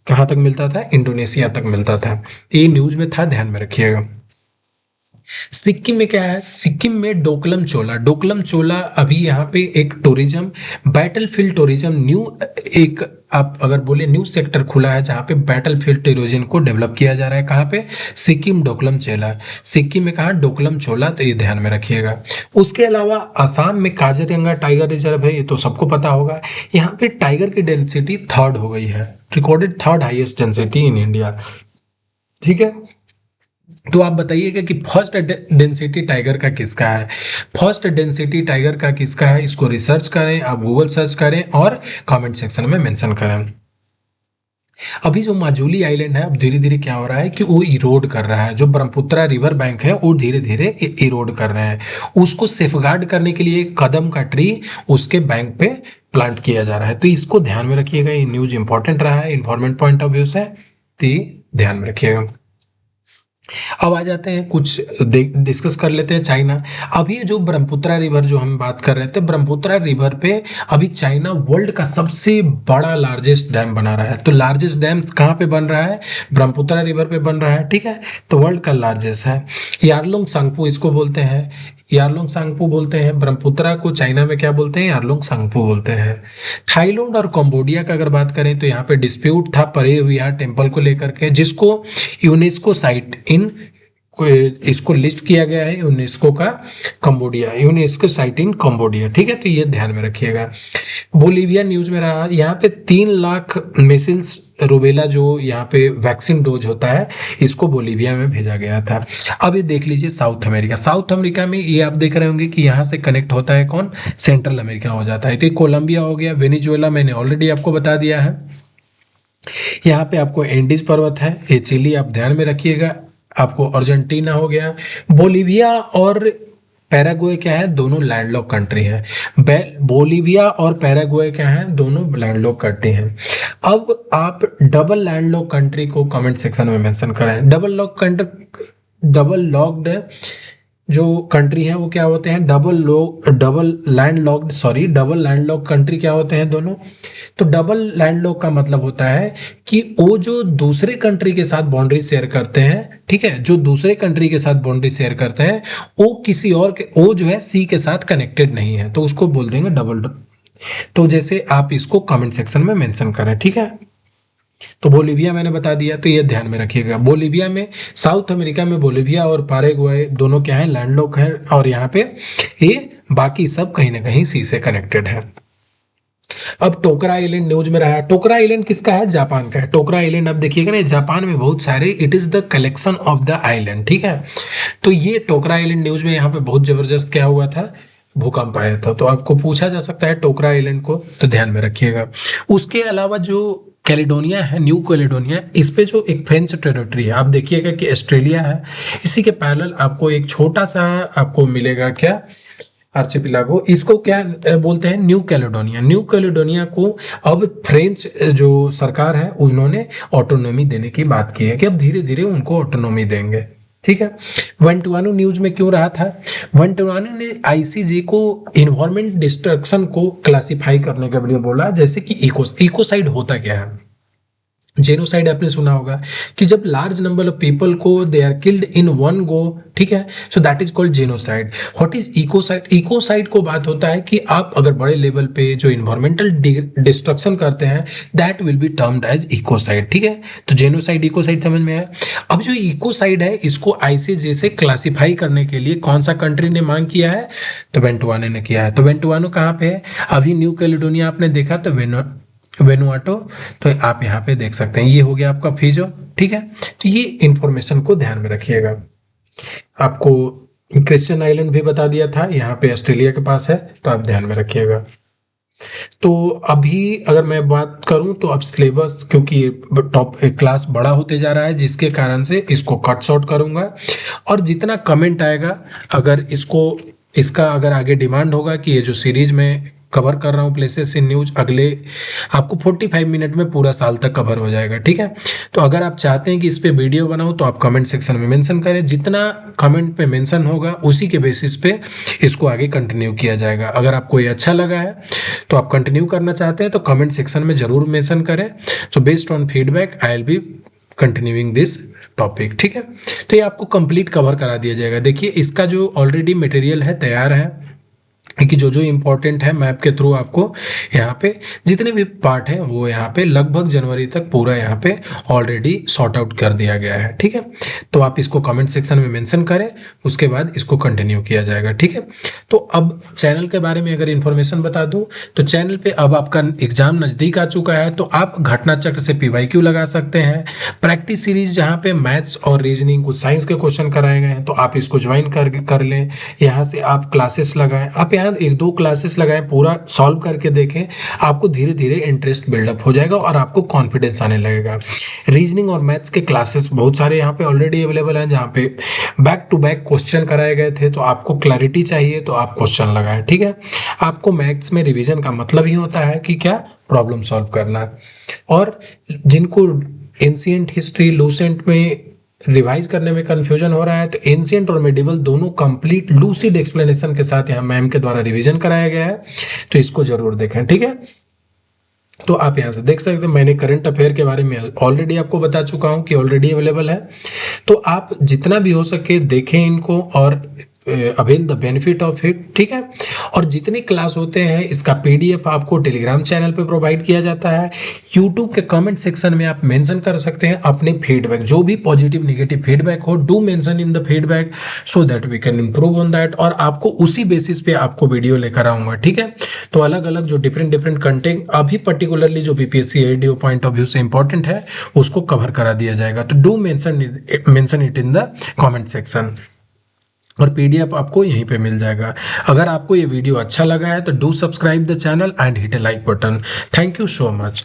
S1: कहाँ तक मिलता था? इंडोनेशिया तक मिलता था। ये न्यूज में था, ध्यान में रखिएगा। सिक्किम में क्या है? सिक्किम में डोकलम चोला अभी यहाँ पे एक टूरिज्म, बैटलफील्ड टूरिज्म न्यू, एक आप अगर बोले न्यू सेक्टर खुला है जहाँ पे बैटलफील्ड टूरिज्म को डेवलप किया जा रहा है। कहाँ पे? सिक्किम डोकलम चोला। सिक्किम में कहा? डोकलम चोला, तो ये ध्यान में रखिएगा। उसके अलावा असम में काजीरंगा टाइगर रिजर्व है, ये तो सबको पता होगा। यहाँ पे टाइगर की डेंसिटी 3rd हो गई है, recorded 3rd highest density in India. ठीक है, तो आप बताइएगा कि फर्स्ट डेंसिटी टाइगर का किसका है? फर्स्ट डेंसिटी टाइगर का किसका है? इसको रिसर्च करें, आप गूगल सर्च करें और कमेंट सेक्शन में मेंशन करें। अभी जो माजुली आइलैंड है, अब धीरे धीरे क्या हो रहा है कि वो इरोड कर रहा है। जो ब्रह्मपुत्रा रिवर बैंक है वो धीरे धीरे इरोड कर रहे हैं। उसको सेफगार्ड करने के लिए कदम का ट्री उसके बैंक पे प्लांट किया जा रहा है। तो इसको ध्यान में रखिएगा, ये न्यूज इंपॉर्टेंट रहा है इन्फॉर्मेंट पॉइंट ऑफ व्यू से, तो ध्यान में रखिएगा। अब आ जाते हैं कुछ डिस्कस कर लेते हैं चाइना। अभी जो ब्रह्मपुत्रा रिवर जो हम बात कर रहे थे, ब्रह्मपुत्रा रिवर पे अभी चाइना वर्ल्ड का सबसे बड़ा लार्जेस्ट डैम बना रहा है। तो लार्जेस्ट डैम कहाँ पे बन रहा है? ब्रह्मपुत्रा रिवर पे बन रहा है, ठीक है। तो वर्ल्ड का लार्जेस्ट है। यारलुंग सांगपू इसको बोलते हैं, यारलुंग सांगपू बोलते हैं। ब्रह्मपुत्रा को चाइना में क्या बोलते हैं? यारलुंग सांगपू बोलते हैं। थाईलैंड और कंबोडिया का अगर बात करें तो यहाँ पे डिस्प्यूट था परे विहार टेम्पल को लेकर के, जिसको यूनेस्को साइट इन इसको लिस्ट किया गया है यूनेस्को का, कंबोडिया, यूनेस्को साइट इन कंबोडिया, ठीक है। तो ये ध्यान में रखिएगा। बोलीविया न्यूज में रहा, यहाँ पे 3 लाख मेसिल्स रूबेला जो यहाँ पे वैक्सीन डोज होता है, इसको बोलीविया में भेजा गया था। अब ये देख लीजिए साउथ अमेरिका। साउथ अमेरिका में ये आप देख रहे होंगे कि यहाँ से कनेक्ट होता है कौन? सेंट्रल अमेरिका हो जाता है। तो ये कोलंबिया हो गया। वेनेजुएला मैंने ऑलरेडी आपको बता दिया है। यहाँ पे आपको एंडीज पर्वत है, ये चिली आप ध्यान में रखिएगा। आपको अर्जेंटीना हो गया। बोलीविया और पैराग्वे क्या है? दोनों लैंडलॉक कंट्री है। बोलीविया और पैराग्वे क्या है? दोनों लैंडलॉक कंट्री हैं। अब आप डबल लैंडलॉक कंट्री को कमेंट सेक्शन में मेंशन करें। डबल लॉक्ड जो कंट्री है वो क्या होते हैं? डबल लैंडलॉक कंट्री क्या होते हैं दोनों? तो डबल लैंडलॉक का मतलब होता है कि वो जो दूसरे कंट्री के साथ बाउंड्री शेयर करते हैं, ठीक है, जो दूसरे कंट्री के साथ बाउंड्री शेयर करते हैं, वो किसी और के, वो जो है सी के साथ कनेक्टेड नहीं है, तो उसको बोल देंगे डबल। तो जैसे आप इसको कमेंट सेक्शन में मेंशन करें, ठीक है। तो बोलीविया मैंने बता दिया, तो ये ध्यान में रखिएगा। बोलीविया में, साउथ अमेरिका में बोलीविया और पैराग्वे दोनों क्या है? लैंडलॉक है। और यहाँ पे ये बाकी सब कहीं ना कहीं सी से कनेक्टेड है। अब टोकरा आइलैंड न्यूज में रहा। टोकरा आइलैंड किसका है? जापान का है। टोकरा आइलैंड अब देखिएगा ना, जापान में बहुत सारे, it is the collection of the island, ठीक है। तो ये टोकरा आइलैंड न्यूज में यहाँ पे बहुत जबरदस्त क्या हुआ था? भूकंप आया था। तो आपको पूछा जा सकता है टोकरा आइलैंड को, तो ध्यान में रखिएगा। उसके अलावा जो कैलिडोनिया है, न्यू कैलिडोनिया, इस पे जो एक फ्रेंच टेरिटरी है, आप देखिएगा कि ऑस्ट्रेलिया है, इसी के पैरेलल आपको एक छोटा सा आपको मिलेगा क्या? आर्चिपिलागो। इसको क्या बोलते हैं? New Caledonia. न्यू कैलेडोनिया को अब फ्रेंच जो सरकार है उन्होंने ऑटोनॉमी देने की बात की है कि अब धीरे धीरे उनको ऑटोनॉमी देंगे, ठीक है। वंटुआनु न्यूज में क्यों रहा था? वंटुआनु ने आईसीजे को इन्वायरमेंट डिस्ट्रक्शन को क्लासिफाई करने के लिए बोला, जैसे कि इकोसाइड होता क्या है? जेनोसाइड आपने सुना होगा कि जब लार्ज नंबर ऑफ पीपल को they are killed in one go, ठीक है, so that is called genocide. What is ecocide? Ecocide को बात होता है कि आप अगर बड़े लेवल पे जो इन्वायरमेंटल डिस्ट्रक्शन करते हैं, that will be termed as ecocide, ठीक है। तो जेनोसाइड, इकोसाइड समझ में आया। अब जो इकोसाइड है, इसको आईसीजे से क्लासिफाई करने के लिए कौन सा कंट्री ने मांग किया है? तो वेंटुआनो ने किया है। तो वेंटुआनो कहाँ पे है? अभी न्यू कैलिडोनिया आपने देखा, तो वेनुआटो, तो आप यहाँ पे देख सकते हैं, ये हो गया आपका फिजो, ठीक है। तो ये इंफॉर्मेशन को ध्यान में रखिएगा। आपको क्रिश्चियन आइलैंड भी बता दिया था, यहाँ पे ऑस्ट्रेलिया के पास है, तो आप ध्यान में रखिएगा। तो अभी अगर मैं बात करूं तो अब सिलेबस, क्योंकि टॉप क्लास बड़ा होते जा रहा है, जिसके कारण से इसको कट शॉर्ट करूंगा। और जितना कमेंट आएगा, अगर इसका अगर आगे डिमांड होगा कि ये जो सीरीज में कवर कर रहा हूँ प्लेसेस इन न्यूज, अगले आपको 45 मिनट में पूरा साल तक कवर हो जाएगा, ठीक है। तो अगर आप चाहते हैं कि इस पे वीडियो बनाऊं, तो आप कमेंट सेक्शन में मेंशन करें। जितना कमेंट पे मेंशन होगा उसी के बेसिस पे इसको आगे कंटिन्यू किया जाएगा। अगर आपको ये अच्छा लगा है तो आप कंटिन्यू करना चाहते हैं तो कमेंट सेक्शन में जरूर मेंशन करें। So based on feedback I will be continuing this topic, ठीक है। तो ये आपको कंप्लीट कवर करा दिया जाएगा। देखिए, इसका जो ऑलरेडी मटेरियल है तैयार है, कि जो जो इम्पोर्टेंट है मैप के थ्रू आपको यहाँ पे जितने भी पार्ट हैं वो यहाँ पे लगभग जनवरी तक पूरा यहाँ पे ऑलरेडी सॉर्ट आउट कर दिया गया है, ठीक है। तो आप इसको कमेंट सेक्शन में मेंशन करें, उसके बाद इसको कंटिन्यू किया जाएगा, ठीक है। तो अब चैनल के बारे में अगर इन्फॉर्मेशन बता दूं, तो चैनल पे अब आपका एग्जाम नज़दीक आ चुका है, तो आप घटना चक्र से PYQ लगा सकते हैं। प्रैक्टिस सीरीज जहाँ पे मैथ्स और रीजनिंग, कुछ साइंस के क्वेश्चन कराए गए हैं, तो आप इसको ज्वाइन कर लें। यहाँ से आप क्लासेस लगाएं, आप यहाँ 1-2 क्लासेस लगाएं, पूरा सॉल्व करके देखें, आपको धीरे धीरे इंटरेस्ट बिल्डअप हो जाएगा और आपको कॉन्फिडेंस आने लगेगा। रीजनिंग और मैथ्स के क्लासेस बहुत सारे यहाँ पे ऑलरेडी अवेलेबल हैं, जहाँ पे बैक टू बैक क्वेश्चन कराए गए थे। तो आपको क्लैरिटी चाहिए तो आप क्वेश्चन लगाएं, ठीक है। आपको मैथ्स में रिवीजन का मतलब ही होता है कि क्या? प्रॉब्लम सॉल्व करना। और जिनको एंशिएंट हिस्ट्री, लूसेंट में रिवाइज करने में कंफ्यूजन हो रहा है तो एंशिएंट और मेडिवल दोनों कंप्लीट लूसिड एक्सप्लेनेशन के साथ यहाँ मैम के द्वारा रिवीजन कराया गया है, तो इसको जरूर देखें। ठीक है, तो आप यहाँ से देख सकते हैं मैंने करंट अफेयर के बारे में ऑलरेडी आपको बता चुका हूँ कि ऑलरेडी अवेलेबल है, तो आप जितना भी हो सके देखें इनको और avail the benefit of it. ठीक है, और जितनी क्लास होते हैं इसका पीडीएफ आपको टेलीग्राम चैनल पे प्रोवाइड किया जाता है। यूट्यूब के कमेंट सेक्शन में आप मेंशन कर सकते हैं अपने फीडबैक, जो भी पॉजिटिव नेगेटिव फीडबैक हो, do mention in the feedback so that we can improve on that, और आपको उसी बेसिस पे आपको वीडियो लेकर आऊंगा। ठीक है, तो अलग अलग जो डिफरेंट कंटेंट अभी पर्टिकुलरली जो BPSC ADO point of view से इंपॉर्टेंट है उसको कवर करा दिया जाएगा, तो do mention it in the comment section, और पीडीएफ आपको यहीं पे मिल जाएगा। अगर आपको ये वीडियो अच्छा लगा है तो do subscribe the channel and hit A like button. Thank you so much.